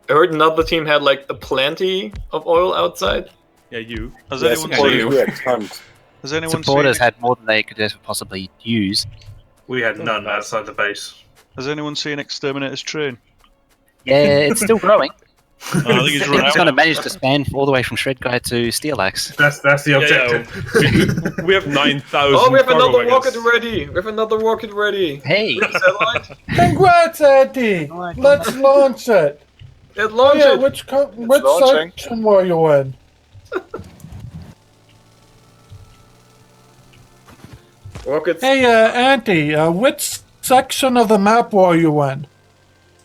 I heard another team had like a plenty of oil outside. Yeah, you. Has Yes, anyone yeah, seen? you. Has anyone Supporters seen? had more than they could ever possibly use. We had none outside the base. Has anyone seen Xterminator's train? Yeah, it's still growing. I think he's I think run it's out. going to manage to span all the way from Shredguy to Steelaxe. That's the objective. We have 9,000. Oh, we have cargo another wagons. rocket ready. We have another rocket ready. Hey, Satellite. Congrats, Andy! Let's launch it. It launched Yeah, it. which launching. section were you in? Rockets. Hey, Andy, which section of the map were you in?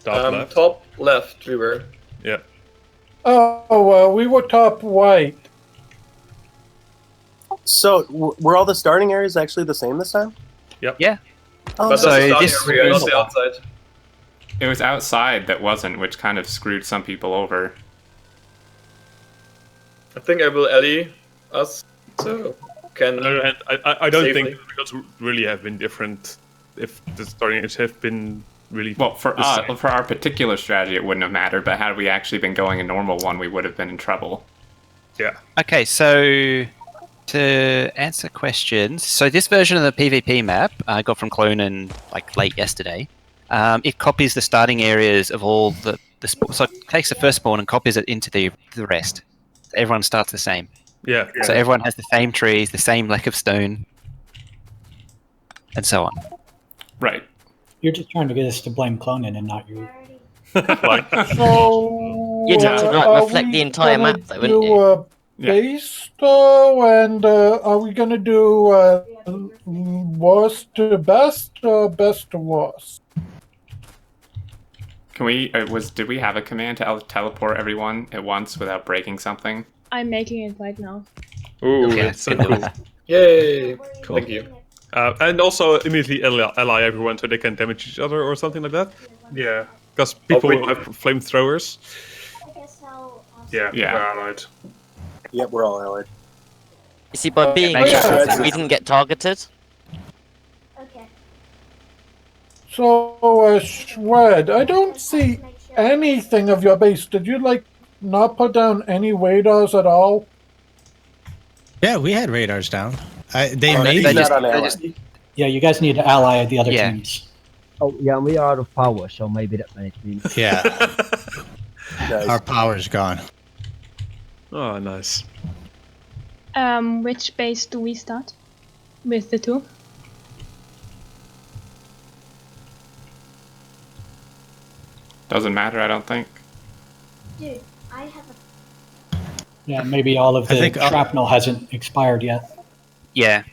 Top left we were. Yeah. Oh, we were top right. So, were all the starting areas actually the same this time? Yep. Yeah. Oh, But so that's the this starting area, not the outside. It was outside that wasn't, which kind of screwed some people over. I think I will ally us, so can. I don't safely. think the results would really have been different if the starting areas have been really. Well, for the same. for our particular strategy, it wouldn't have mattered. But had we actually been going a normal one, we would have been in trouble. Yeah. Okay, so to answer questions, so this version of the PvP map I got from Clone and like late yesterday. It copies the starting areas of all the so it takes the first spawn and copies it into the rest. Everyone starts the same. Yeah. So everyone has the same trees, the same lack of stone, and so on. Right. You're just trying to get us to blame cloning and not you. So, You'd have to, like, are reflect we the entire gonna map, though, wouldn't do you? a base though, and are we gonna do worst to best or best to worst? Can we? Did we have a command to teleport everyone at once without breaking something? I'm making it right now. Ooh, Okay, it's so good cool. enough. Yay! Cool. Thank you. And also immediately ally everyone so they can damage each other or something like that. Yeah. Because people wait. have flamethrowers. Yeah, Yeah. we're allied. Yep, we're all allied. You see, by being yeah. we didn't get targeted. So, Shred, I don't see anything of your base. Did you, like, not put down any radars at all? Yeah, we had radars down. They Oh, made he's it. not on ally. Yeah, you guys need to ally the other Yeah. teams. Oh, yeah, and we are out of power, so maybe that makes me. Yeah, Nice. our power's gone. Oh, nice. Which base do we start? With the two? Doesn't matter, I don't think. Dude, I have a... Yeah, maybe all of I the think all- shrapnel hasn't expired yet. Yeah.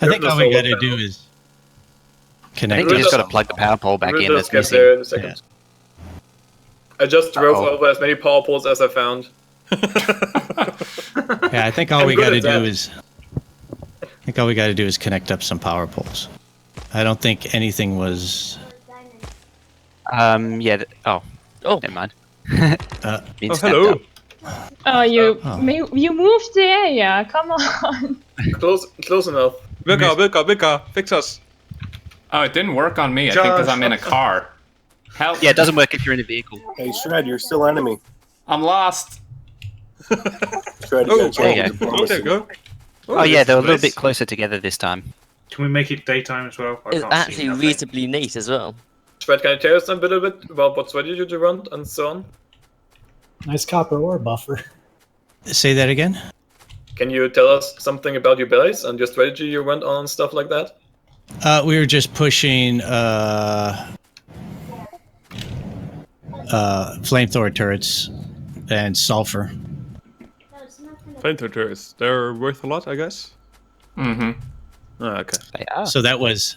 I think all we Solar gotta do panel. is I connect. think you just Really? got to plug the power pole back We'll in. just That's get there missing. in a second. I just drove Uh-oh. over as many power poles as I found. Yeah, I think all I'm we good gotta at that. do is. I think all we gotta do is connect up some power poles. I don't think anything was. Yeah. Oh. Oh. Never mind. Uh, Been Oh, snapped hello. up. Oh, you Oh. you moved the area. Come on. Close enough. Wilka, fix us. Oh, it didn't work on me. I think because I'm in a car. Help! Yeah, it doesn't work if you're in a vehicle. Hey, Shred, you're still enemy. I'm lost. Shred, you Oh, gotta change okay. diplomacy. There you go. Oh, yeah, they're a little nice. bit closer together this time. Can we make it daytime as well? I It's can't see actually nothing. reasonably neat as well. Shred, can you tell us a little bit about what strategy you run and so on? Nice copper ore buffer. Say that again. Can you tell us something about your base and your strategy you went on and stuff like that? We were just pushing flamethrower turrets and sulfur. Flamethrower turrets. They're worth a lot, I guess. Mm-hmm. Oh, okay. They are. So that was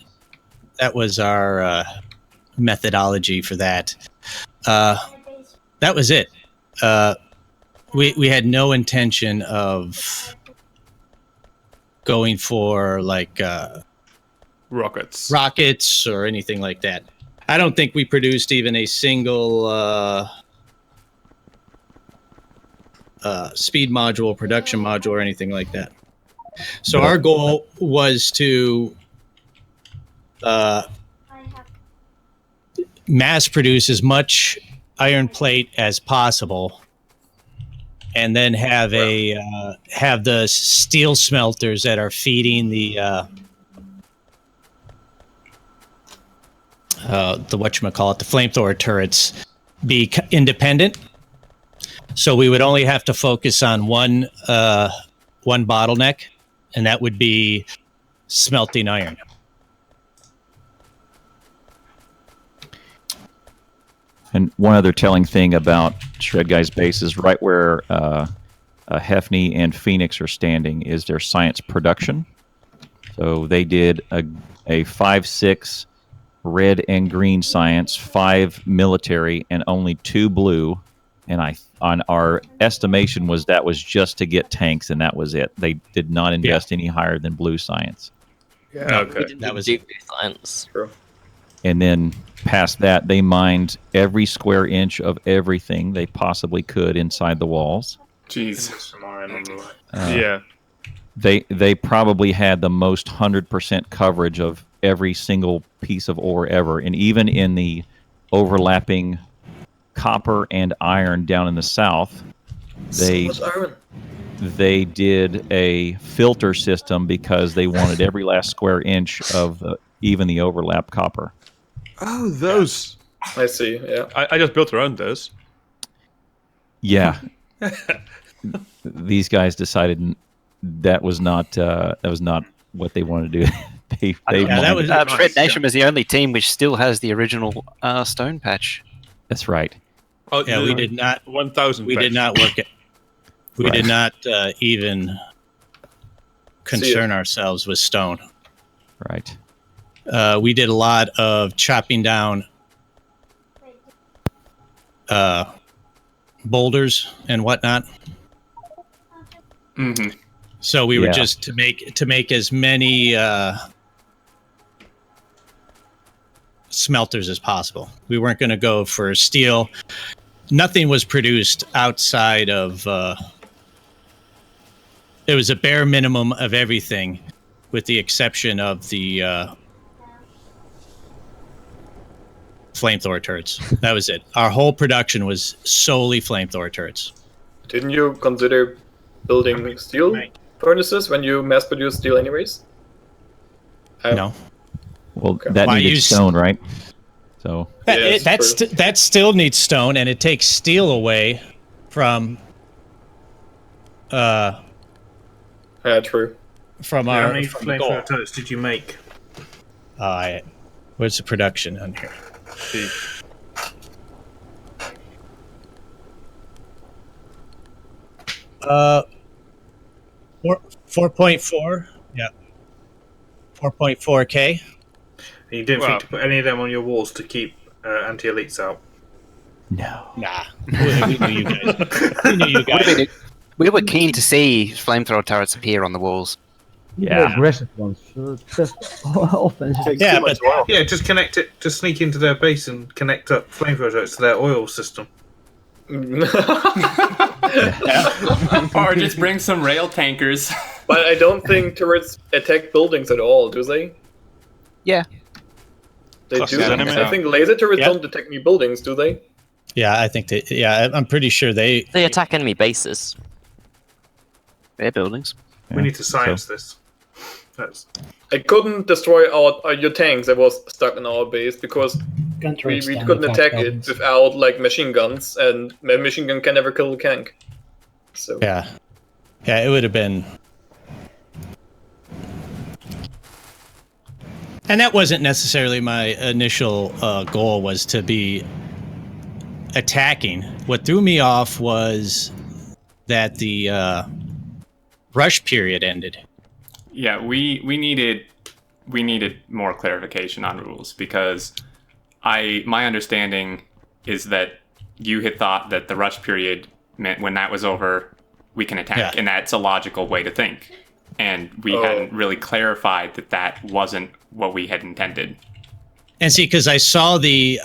our methodology for that. That was it. We had no intention of going for like Rockets. rockets or anything like that. I don't think we produced even a single speed module, production module, or anything like that. So our goal was to mass produce as much iron plate as possible, and then have have the steel smelters that are feeding the whatchamacallit, the flamethrower turrets, be independent. So we would only have to focus on one bottleneck, and that would be smelting iron. And one other telling thing about Shredguy's base is right where Hefney and Phoenix are standing is their science production. So they did a 5-6 red and green science, 5 military, and only 2 blue. And on our estimation was that was just to get tanks, and that was it. They did not invest any higher than blue science. Yeah, okay. That was do science. True. And then past that, they mined every square inch of everything they possibly could inside the walls. Jeez. Some iron on the way. Yeah. They probably had the most 100% coverage of every single piece of ore ever, and even in the overlapping copper and iron down in the south, So much iron. they did a filter system because they wanted every last square inch of even the overlap copper. Oh, those. I see, yeah. I just built around those. Yeah. These guys decided that was not what they wanted to do. they Shred Nation was the only team which still has the original stone patch. That's right. Oh, Yeah, we did not. 1,000. We did not work it. We Right. did not even concern ourselves with stone. Right. We did a lot of chopping down boulders and whatnot. Mm-hmm. So we were just to make as many smelters as possible. We weren't going to go for steel. Nothing was produced outside of. It was a bare minimum of everything, with the exception of the flamethrower turrets. That was it. Our whole production was solely flamethrower turrets. Didn't you consider building steel furnaces when you mass produce steel anyways? No. Well, that needed stone, right? So that still needs stone, and it takes steel away from. Yeah, true. From How our many from the flamethrower goal. turrets did you make? Where's the production on here? See. Uh, 4.4. Yeah. 4.4K. You didn't think to put any of them on your walls to keep anti-elites out? No. Nah. We knew you guys. We knew you guys. We were keen to see flamethrower turrets appear on the walls. More aggressive ones. Just offensive. Yeah, just connect it. Just sneak into their base and connect up flamethrower turrets to their oil system. Or just bring some rail tankers. But I don't think turrets attack buildings at all, do they? Yeah. They do. I think laser turrets don't detect new buildings, do they? Yeah, I think they. Yeah, I'm pretty sure they attack enemy bases. Their buildings. We need to science this. I couldn't destroy your tanks that was stuck in our base because we couldn't attack it without like machine guns, and a machine gun can never kill a tank. So yeah, it would have been. And that wasn't necessarily my initial goal, was to be attacking. What threw me off was that the rush period ended. Yeah, we needed more clarification on rules, because my understanding is that you had thought that the rush period meant when that was over, we can attack, and that's a logical way to think. And we hadn't really clarified that that wasn't what we had intended. And see, because I saw the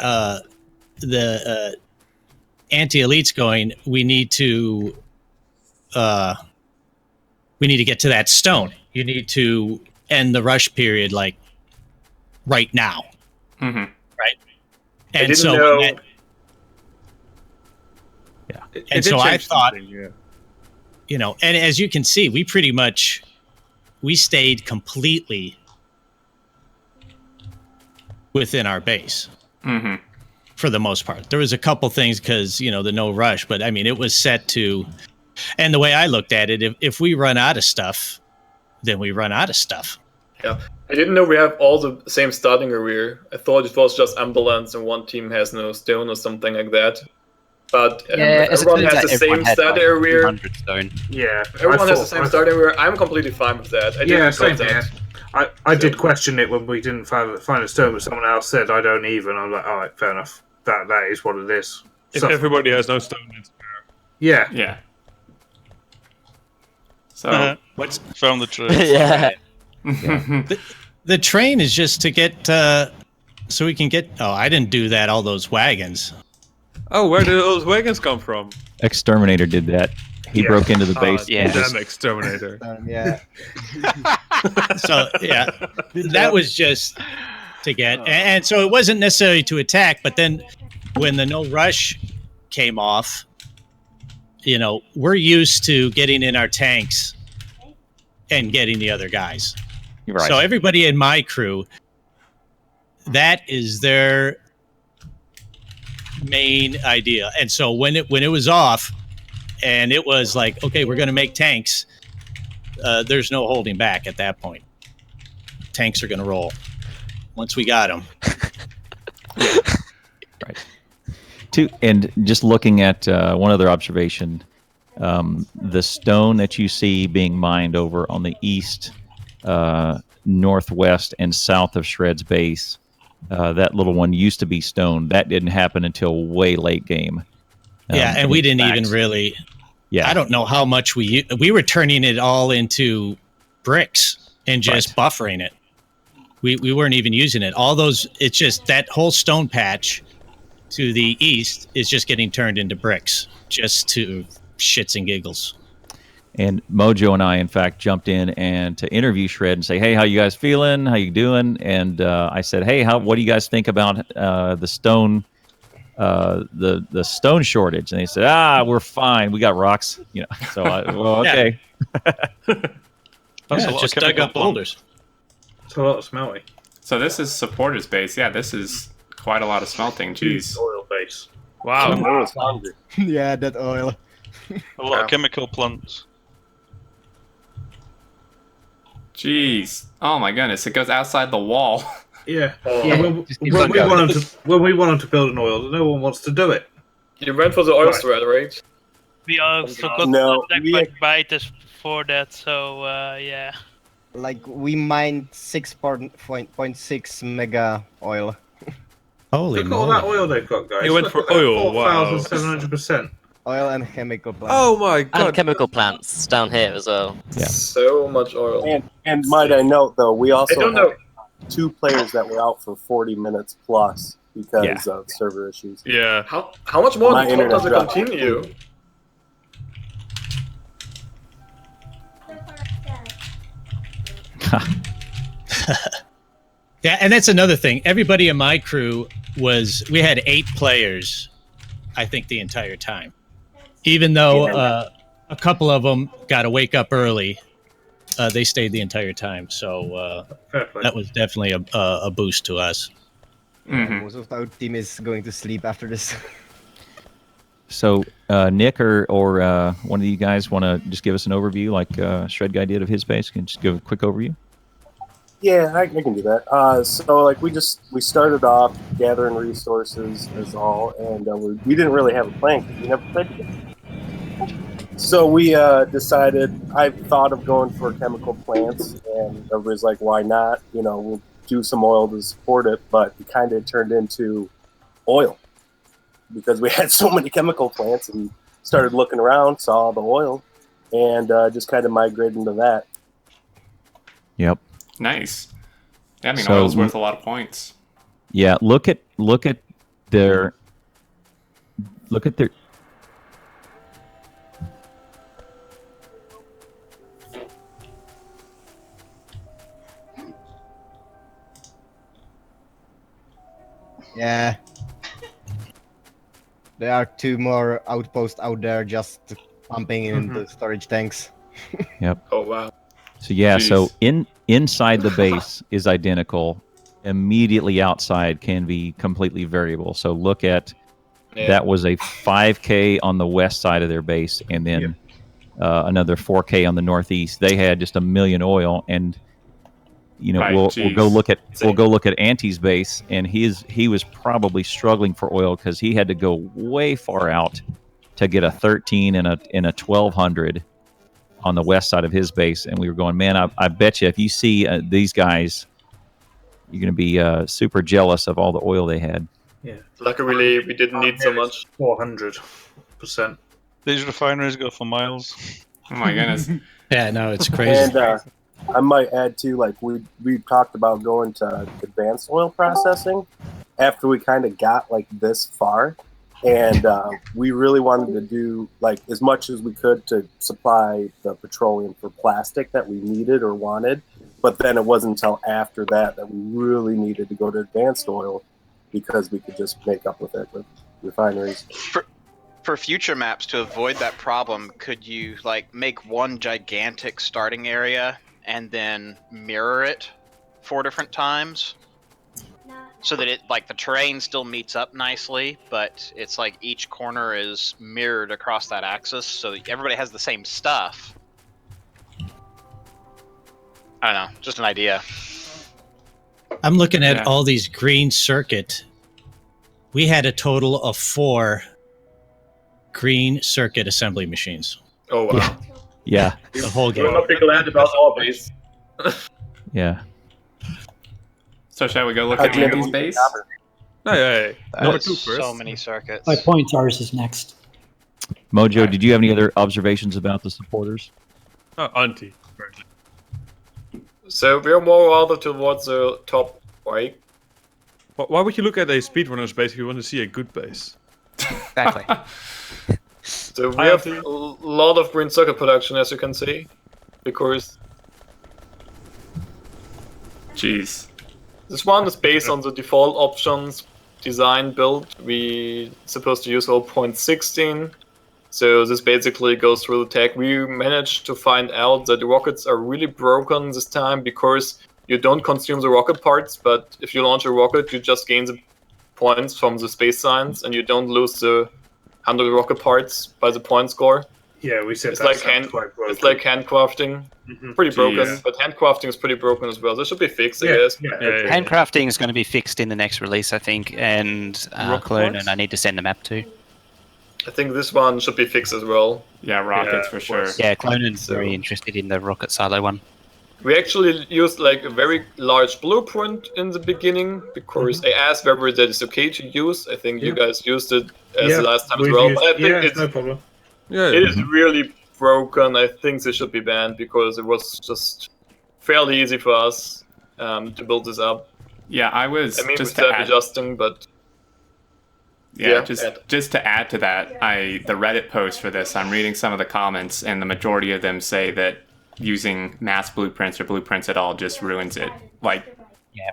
anti-elites going, we need to get to that stone. You need to end the rush period like right now. Mm-hmm. Right. I And didn't so know. when that, and so I thought, you know, and as you can see, we stayed completely within our base. Mm-hmm. For the most part. There was a couple things because, you know, the no rush, but I mean, it was set to, and the way I looked at it, if we run out of stuff, then we run out of stuff. Yeah, I didn't know we have all the same starting area. I thought it was just ambulance and one team has no stone or something like that. But everyone has the same start area. 200 stone. Yeah, everyone has the same starting area. I'm completely fine with that. Same here. I did question it when we didn't find a stone, but someone else said I don't even. I'm like, all right, fair enough. That is what it is. If everybody has no stone, it's fair. Yeah. Yeah. So what's found the train? Yeah. The train is just to get so we can get. Oh, I didn't do that. All those wagons. Oh, where did those wagons come from? Xterminator did that. He broke into the base. Yeah, damn Xterminator. Yeah. So yeah, that was just to get, and so it wasn't necessarily to attack. But then when the no rush came off, you know, we're used to getting in our tanks and getting the other guys. Right. So everybody in my crew, that is their main idea. And so when it was off, and it was like, okay, we're going to make tanks, there's no holding back at that point. Tanks are going to roll once we got them. Right. And just looking at one other observation, the stone that you see being mined over on the east, northwest, and south of Shred's base, that little one used to be stone. That didn't happen until way late game. Yeah, and we didn't even really. Yeah, I don't know how much we were turning it all into bricks and just buffering it. We weren't even using it. All those, it's just that whole stone patch to the east is just getting turned into bricks, just to shits and giggles. And Mojo and I, in fact, jumped in and to interview Shred and say, "Hey, how you guys feeling? How you doing?" And I said, "Hey, what do you guys think about the stone, the stone shortage?" And they said, "We're fine. We got rocks." You know, so okay. That's just dug up boulders. It's a lot of smelting. So this is supporters base. Yeah, this is quite a lot of smelting. Jeez. Oil base. Wow. Yeah, that oil. A lot of chemical plants. Jeez. Oh my goodness, it goes outside the wall. Yeah. Yeah, When we want them to build an oil, no one wants to do it. You went for the oil thread, right? We also got attacked by biters for that, so yeah. Like we mined 6.6 mega oil. Holy Look at all that oil they've got, guys. You went for oil, wow. 4,700%. Oil and chemical plants. Oh my god. And chemical plants down here as well. Yeah. So much oil. And might I note though, we also don't had know. 2 players that were out for 40 minutes plus because of server issues. Yeah. How much more My does internet it dropped. continue? Yeah, and that's another thing. Everybody in my crew we had 8 players, I think, the entire time. Even though a couple of them got to wake up early, they stayed the entire time. So that was definitely a boost to us. Most of our team is going to sleep after this. So Nick or one of you guys want to just give us an overview, like Shredguy did of his base? Can you just give a quick overview? Yeah, I can do that. So like we started off gathering resources as all, and we didn't really have a plan because we never played together. So we decided. I thought of going for chemical plants, and everybody's like, "Why not? You know, we'll do some oil to support it." But it kind of turned into oil because we had so many chemical plants, and started looking around, saw the oil, and just kind of migrated into that. Yep. Nice. Yeah, I mean, So- oil's worth a lot of points. Yeah, look at their Yeah. There are 2 more outposts out there just pumping in the storage tanks. Yep. Oh wow. So yeah, so Jeez. inside the base is identical. Immediately outside can be completely variable. So look at that was a 5K on the west side of their base, and then another 4K on the northeast. They had just a million oil, and you know we'll go look at Anti's base, and he was probably struggling for oil because he had to go way far out to get a 13 and a 1200 on the west side of his base, and we were going, man, I bet you if you see these guys, you're going to be super jealous of all the oil they had. Yeah. Luckily, we didn't need so much. 400%. These refineries go for miles. Oh my goodness. Yeah, no, it's crazy. And I might add too, like we talked about going to advanced oil processing after we kind of got like this far, and we really wanted to do like as much as we could to supply the petroleum for plastic that we needed or wanted. But then it wasn't until after that we really needed to go to advanced oil because we could just make up with it with refineries. For future maps, to avoid that problem, could you like make one gigantic starting area and then mirror it 4 different times? So that it like the terrain still meets up nicely, but it's like each corner is mirrored across that axis, so everybody has the same stuff. I don't know, just an idea. I'm looking at all these green circuit. We had a total of 4 green circuit assembly machines. Oh wow! Yeah. The whole game. We're not be glad about our base. Yeah. So shall we go look at Andy's base? Hey, number 2 So first. many circuits. 5 points, ours is next. Mojo, did you have any other observations about the supporters? Anti. So we're more rather towards the top right. Why would you look at a speedrunner's base if you want to see a good base? Exactly. So we have a lot of green circuit production, as you can see, because Jeez. this one is based on the default options design build. We supposed to use 0.16. So this basically goes through the tech. We managed to find out that the rockets are really broken this time because you don't consume the rocket parts, but if you launch a rocket, you just gain the points from the space science, and you don't lose the 100 rocket parts by the point score. Yeah, we said it's that like sounds quite broken. It's like handcrafting. Pretty broken, but handcrafting is pretty broken as well. This should be fixed, I guess. Handcrafting is going to be fixed in the next release, I think, and Clone, and I need to send the map to. I think this one should be fixed as well. Yeah, rockets for sure. Yeah, Clonan's very interested in the rocket silo one. We actually used like a very large blueprint in the beginning because I asked whether that is okay to use. I think you guys used it as the last time as well. But I think it's no problem. It is really broken. I think this should be banned because it was just fairly easy for us to build this up. Yeah, I was I mean, just with adjusting, but just to add to that, the Reddit post for this, I'm reading some of the comments, and the majority of them say that using mass blueprints or blueprints at all just ruins it. Like,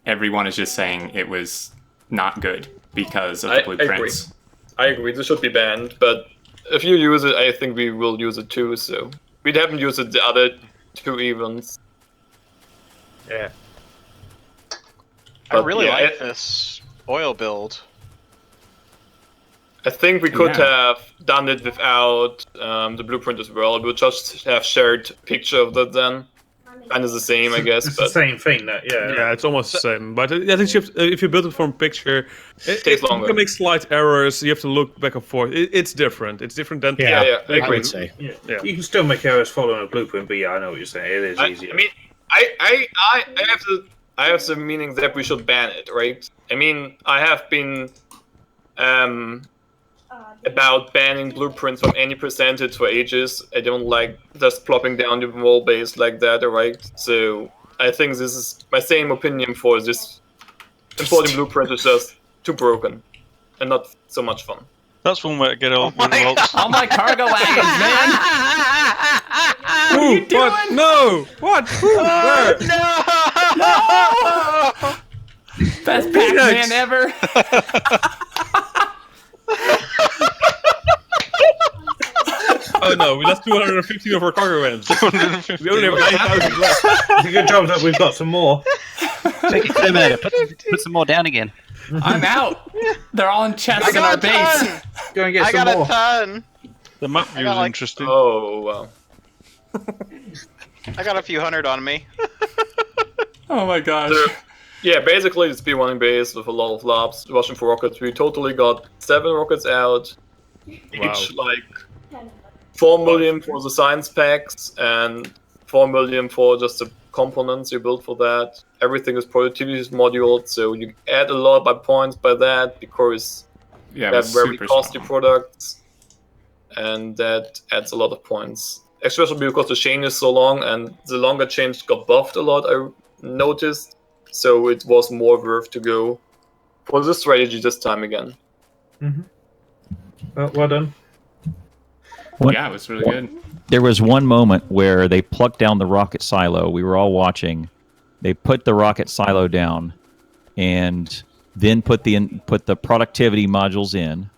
everyone is just saying it was not good because of the blueprints. I agree. This should be banned, but if you use it, I think we will use it too, so we haven't used it the other two events. Yeah. I really like this oil build. I think we could have done it without the blueprint as well. We'll just have shared picture of that then. Kind of the same, I guess. It's but the same thing, that Yeah, it's almost the same. But I think if you build it from picture, it takes longer. You can make slight errors. You have to look back and forth. It's different. It's different than I agree. would say. Yeah. You can still make errors following a blueprint, but I know what you're saying. It is easier. I mean, I have the meaning that we should ban it, right? I mean, I have been about banning blueprints from any percentage for ages. I don't like just plopping down the wall base like that, right? So I think this is my same opinion for this. Importing blueprint is just too broken and not so much fun. That's one way to get all results. All my cargo wagons, man! What are you doing? What? No! What? Where? No! Best Pac-Man ever! Oh no, we lost 250 of our cargo wagons. We only have 9,000 left. It's a good job that we've got some more. Take Xterminator, put some more down again. I'm out! They're all in chests in our base! Go and get some more. I got a ton! The map view is interesting. Oh, wow. I got a few hundred on me. Oh my gosh. Yeah, basically it's B1 base with a lot of labs, rushing for rockets. We totally got 7 rockets out, each like 4 million for the science packs and 4 million for just the components you build for that. Everything is productivity moduled, so you add a lot by points by that because you have very costly products, and that adds a lot of points. Especially because the chain is so long, and the longer chains got buffed a lot, I noticed. So it was more worth to go for this strategy this time again. Well done. Yeah, it was really good. There was one moment where they plucked down the rocket silo. We were all watching. They put the rocket silo down, and then put the productivity modules in,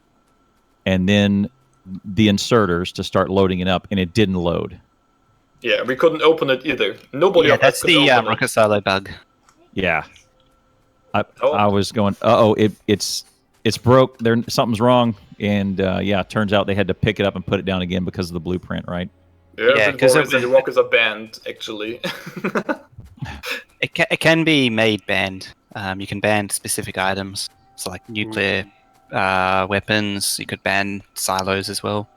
and then the inserters to start loading it up, and it didn't load. Yeah, we couldn't open it either. Nobody else that's could the open rocket silo bug. Yeah. I was going, it's broke. Something's wrong, and it turns out they had to pick it up and put it down again because of the blueprint, right? Yeah, because the rockets are banned actually. It can be made banned. You can ban specific items, so like nuclear weapons. You could ban silos as well.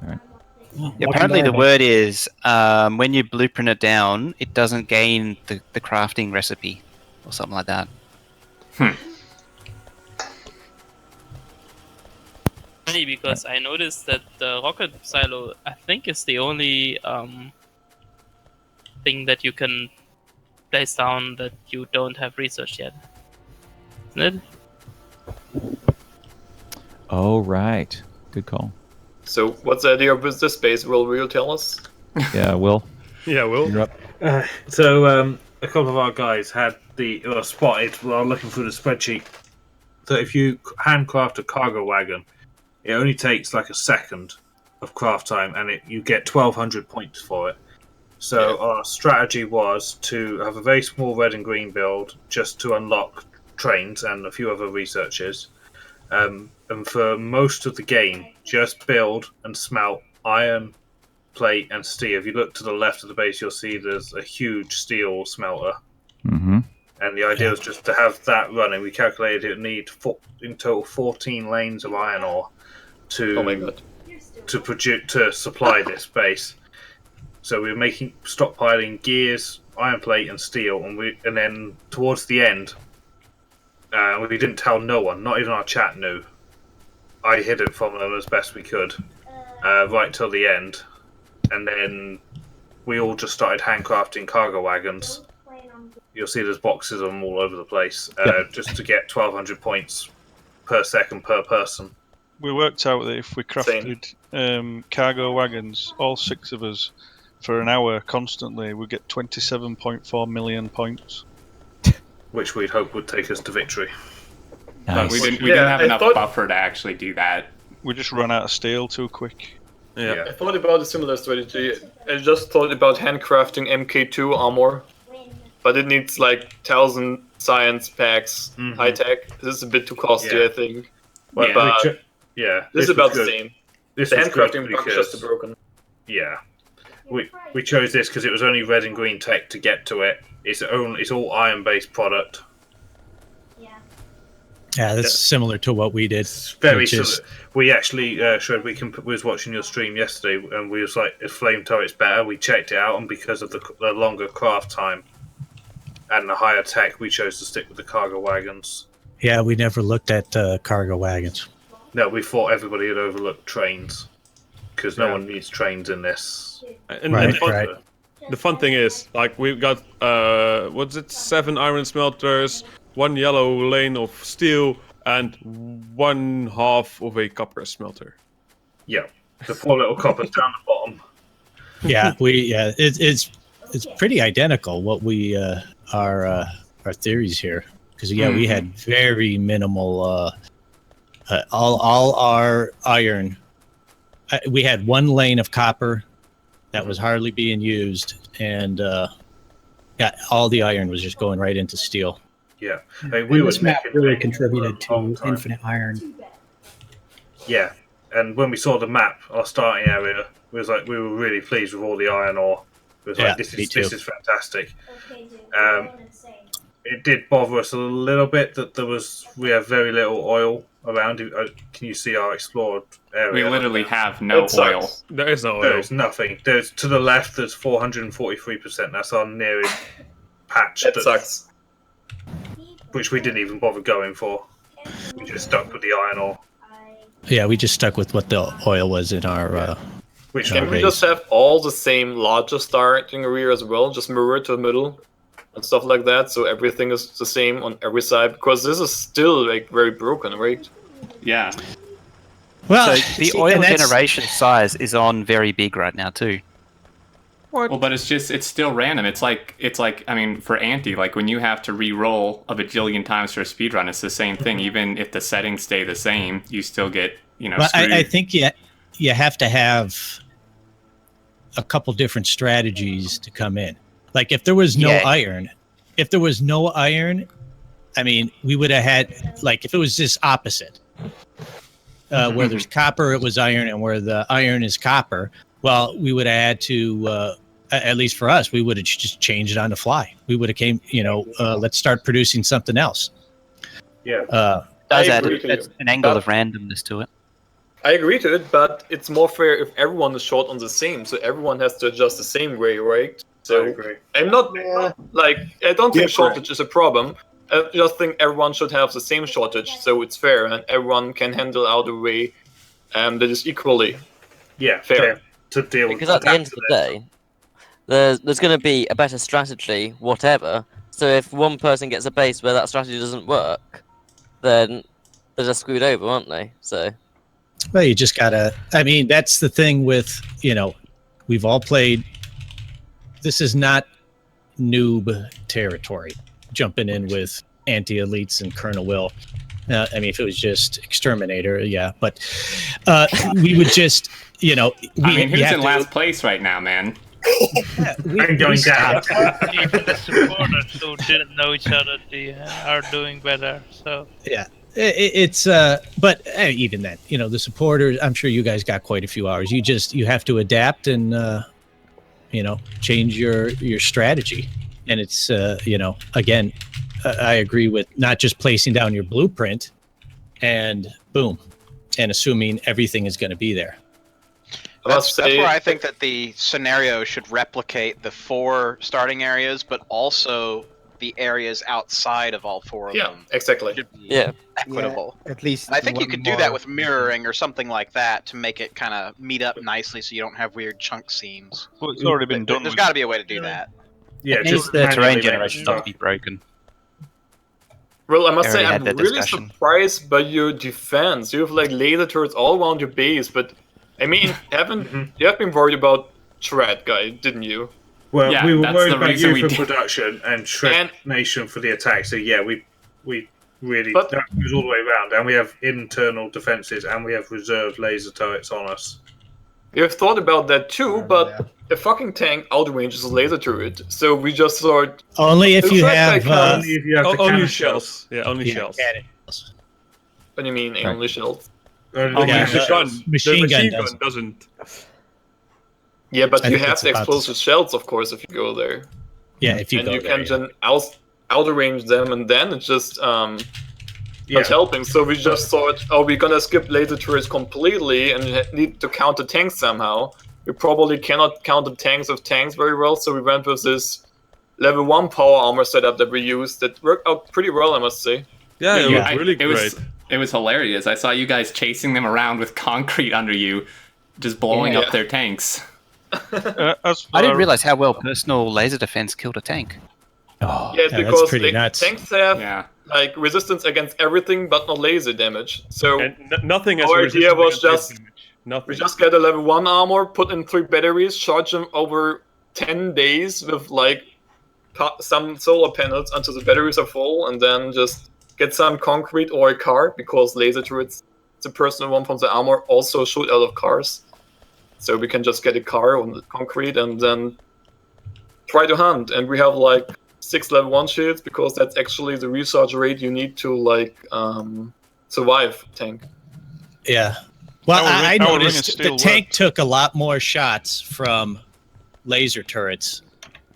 All right. Yeah, apparently the word is when you blueprint it down, it doesn't gain the crafting recipe or something like that. funny because I noticed that the rocket silo, I think, is the only thing that you can place down that you don't have researched yet. Isn't it? Oh, right. Good call. So, what's the idea with this space? Will you tell us? Yeah, Will. Yeah, Will. You're up. So, a couple of our guys had spotted while looking through the spreadsheet that if you handcraft a cargo wagon, it only takes like a second of craft time, and you get 1,200 points for it. So our strategy was to have a very small red and green build just to unlock trains and a few other researches. And for most of the game, just build and smelt iron, plate, and steel. If you look to the left of the base, you'll see there's a huge steel smelter. Mm-hmm. And the idea was just to have that running. We calculated it would need in total 14 lanes of iron ore to supply this base. So we were stockpiling gears, iron plate, and steel, and then towards the end, we didn't tell no one, not even our chat knew. I hid it from them as best we could, right till the end, and then we all just started handcrafting cargo wagons. You'll see there's boxes of them all over the place, just to get 1,200 points per second per person. We worked out that if we crafted cargo wagons, all 6 of us, for an hour constantly, we get 27.4 million points. Which we'd hope would take us to victory. But we didn't have enough buffer to actually do that. We just ran out of steel too quick. Yeah. I thought about a similar strategy. I just thought about handcrafting MK2 armor. But it needs like 1,000 science packs, high tech. This is a bit too costly, I think. But this is about the same. The handcrafting pack is just broken. Yeah. We chose this because it was only red and green tech to get to it. It's all iron based product. Yeah, that's similar to what we did. It's very similar. We actually, Shred, we was watching your stream yesterday, and we was like, if flame turret's better, we checked it out, and because of the longer craft time and the higher tech, we chose to stick with the cargo wagons. Yeah, we never looked at cargo wagons. No, we thought everybody had overlooked trains, because no one needs trains in this. And the fun thing is, like, we've got 7 iron smelters, 1 yellow lane of steel, and 1/2 of a copper smelter. Yeah, the 4 little coppers down the bottom. Yeah, it's pretty identical what we our theories here, because we had very minimal all our iron. We had 1 lane of copper that was hardly being used, and all the iron was just going right into steel. Yeah, this map really contributed to infinite iron. Yeah, and when we saw the map, our starting area, we were really pleased with all the iron ore. It was like, this is fantastic. It did bother us a little bit that we have very little oil around. Can you see our explored area? We literally have no oil. There is no oil. There's nothing. There's to the left. There's 443%. That's our nearest patch. That sucks. Which we didn't even bother going for. We just stuck with the iron ore. Yeah, we just stuck with what the oil was in our. Which can we just have all the same larger starting area as well? Just mirror it to the middle and stuff like that, so everything is the same on every side. Because this is still like very broken, right? Yeah. Well, so the oil generation size is on very big right now too. Well, but it's still random. It's like I mean, for Anti, like when you have to re-roll a bajillion times for a speedrun, it's the same thing. Even if the settings stay the same, you still get Well, I think you have to have a couple different strategies to come in. Like if there was no iron, I mean, we would have had, like, if it was just opposite, where there's copper, it was iron, and where the iron is copper, well, we would have had to, at least for us, we would have just changed it on the fly. We would have let's start producing something else. Yeah. Does add an angle of randomness to it. I agree to it, but it's more fair if everyone is short on the same, so everyone has to adjust the same way, right? So I agree. I'm not I don't think shortage is a problem. I just think everyone should have the same shortage, so it's fair and everyone can handle out a way that is equally fair to deal with. Because at the end of the day, there's going to be a better strategy, whatever. So if one person gets a base where that strategy doesn't work, then they're just screwed over, aren't they? So. Well, you just gotta. I mean, that's the thing with we've all played. This is not noob territory. Jumping in with AntiElitz and ColonelWill. I mean, if it was just Xterminator, yeah, but we would just, I mean, who's in last place right now, man? I'm going down. Even the supporters who didn't know each other are doing better. So yeah, it's but even then, the supporters. I'm sure you guys got quite a few hours. You have to adapt and change your strategy. And it's again, I agree with not just placing down your blueprint and boom, and assuming everything is going to be there. That's where I think that the scenario should replicate the 4 starting areas, but also the areas outside of all 4 of them. Exactly. Should be equitable. At least. And I think you could do that with mirroring or something like that to make it kind of meet up nicely, so you don't have weird chunk seams. Well, it's already been done. There's got to be a way to do that. Yeah, just the terrain generation not to be broken. Well, I must say, I'm really surprised by your defense. You have like laser turrets all around your base, but I mean, you have been worried about Shredguy, didn't you? Well, we were worried about you for production and Shred Nation for the attack. So yeah, we really that goes all the way around, and we have internal defenses, and we have reserve laser turrets on us. You have thought about that too, but a fucking tank outranges a laser turret, so we just thought only if you have only shells. Yeah, only shells. What do you mean only shells? Machine gun doesn't. Yeah, but you have the explosive shells, of course, if you go there. Yeah, if you and go you there, can outrange them, and then it's just not helping. So we just thought, we're gonna skip laser turrets completely and need to count the tanks somehow. We probably cannot count the tanks of tanks very well, so we went with this level 1 power armor setup that we used that worked out pretty well, I must say. Yeah, it was really great. It was hilarious. I saw you guys chasing them around with concrete under you, just blowing up their tanks. I didn't realize how well personal laser defense killed a tank. Oh, yeah, because tanks have like resistance against everything but not laser damage. So nothing. Our idea was just we just get a level 1 armor, put in 3 batteries, charge them over 10 days with like some solar panels until the batteries are full, and then just get some concrete or a car, because laser turrets, the personal one from the armor, also shoot out of cars. So we can just get a car on the concrete and then try to hunt. And we have like 6 level 1 shields, because that's actually the recharge rate you need to like survive tank. Yeah. Well, I noticed the tank took a lot more shots from laser turrets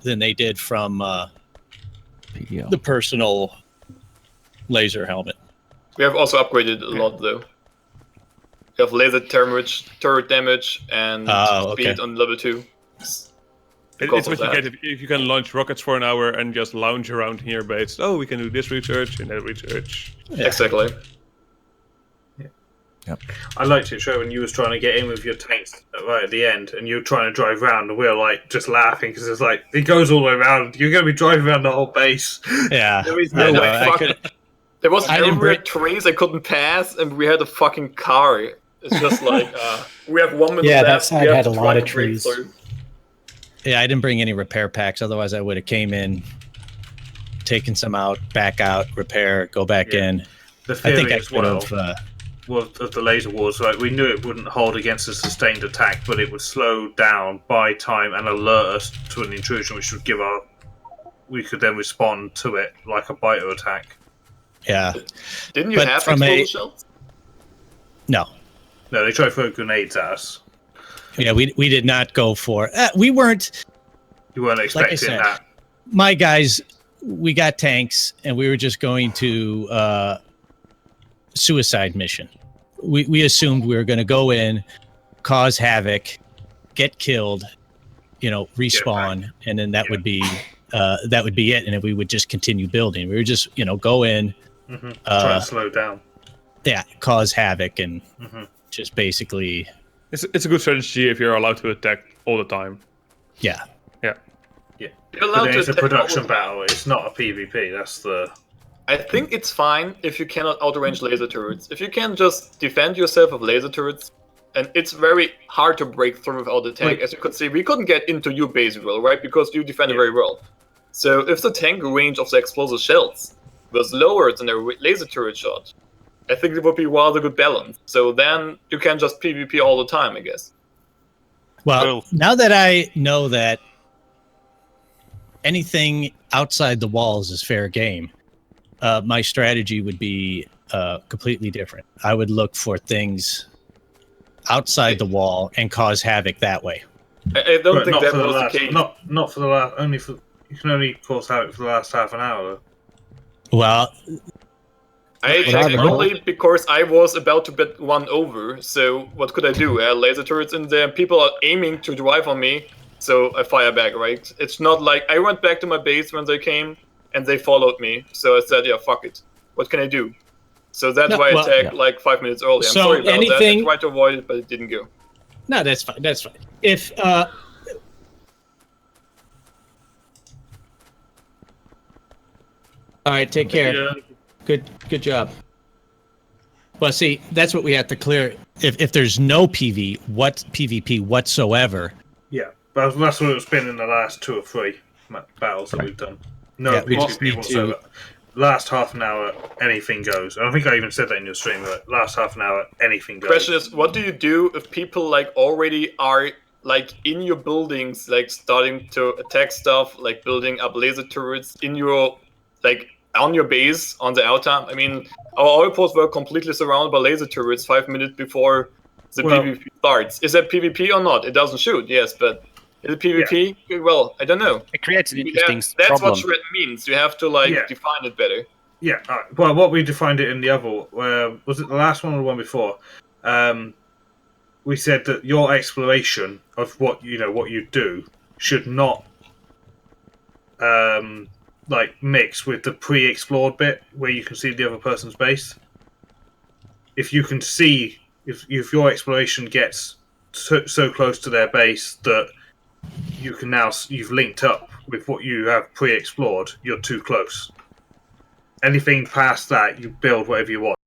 than they did from the personal laser helmet. We have also upgraded a lot though. We have laser turret damage and speed on level 2. It's what you get if you can launch rockets for an hour and just lounge around here based. Oh, we can do this research and that research. Yeah. Exactly. Yep. I liked it, Show, when you was trying to get in with your tanks right at the end, and you were trying to drive around, and we were like just laughing because it's like it goes all the way around. You're going to be driving around the whole base. Yeah. There was no way. There was everywhere trees I couldn't pass, and we had a fucking car. It's just like we have 1 minute left. Yeah, that side had a lot of trees. Yeah, I didn't bring any repair packs. Otherwise, I would have came in, taken some out, back out, repair, go back in. The theory as well of the laser wars, like we knew it wouldn't hold against a sustained attack, but it would slow down, buy time, and alert us to an intrusion, which would give we could then respond to it like a biter attack. Yeah. Didn't you have explosive shells? No. No, they tried to throw grenades at us. Yeah, we did not go for we weren't. You weren't expecting that. My guys, we got tanks, and we were just going to suicide mission. We assumed we were going to go in, cause havoc, get killed, respawn, and then that would be it, and then we would just continue building. We were just go in, try to slow down. Yeah, cause havoc and just basically. It's a good strategy if you're allowed to attack all the time. Yeah. Yeah. Yeah. You're allowed But to it's a attack all production the battle. It's not a PvP. That's the. I think it's fine if you cannot outrange laser turrets. If you can just defend yourself with laser turrets, and it's very hard to break through without attack. Wait. As you could see, we couldn't get into your base well, right? Because you defended very well. So if the tank range of the explosive shells was lower than a laser turret shot, I think it would be rather good balance. So then you can just PvP all the time, I guess. Well, now that I know that anything outside the walls is fair game, my strategy would be completely different. I would look for things outside the wall and cause havoc that way. I don't think that was the case. Not for the last. Only for you can only cause havoc for the last half an hour. Well, I attacked only because I was about to get one over. So what could I do? I had laser turrets in there. People are aiming to drive on me, so I fire back. Right? It's not like I went back to my base when they came and they followed me. So I said, yeah, fuck it. What can I do? So that's why I attacked like 5 minutes early. I'm sorry about that. I tried to avoid it, but it didn't go. No, that's fine. That's fine. If all right, take care. Yeah. Good job. Well, see, that's what we have to clear. If there's no PvP whatsoever. Yeah, but that's what it's been in the last 2 or 3 battles that we've done. No Yeah, we just PvP need whatsoever. Last half an hour, anything goes. I think I even said that in your stream. But last half an hour, anything goes. Question is, what do you do if people like already are like in your buildings, like starting to attack stuff, like building up laser turrets in your like on your base on the outer? I mean, our outposts were completely surrounded by laser turrets 5 minutes before the PvP starts. Is that PvP or not? It doesn't shoot, yes, but is it PvP? Yeah. Well, I don't know. It creates an interesting That's problem. what shred means. You have to define it better. Yeah. Well, what we defined it in the other was it the last one or the one before? We said that your exploration of what you do should not mix with the pre-explored bit where you can see the other person's base. If you can see if your exploration gets so close to their base that you've linked up with what you have pre-explored, you're too close. Anything past that, you build whatever you want.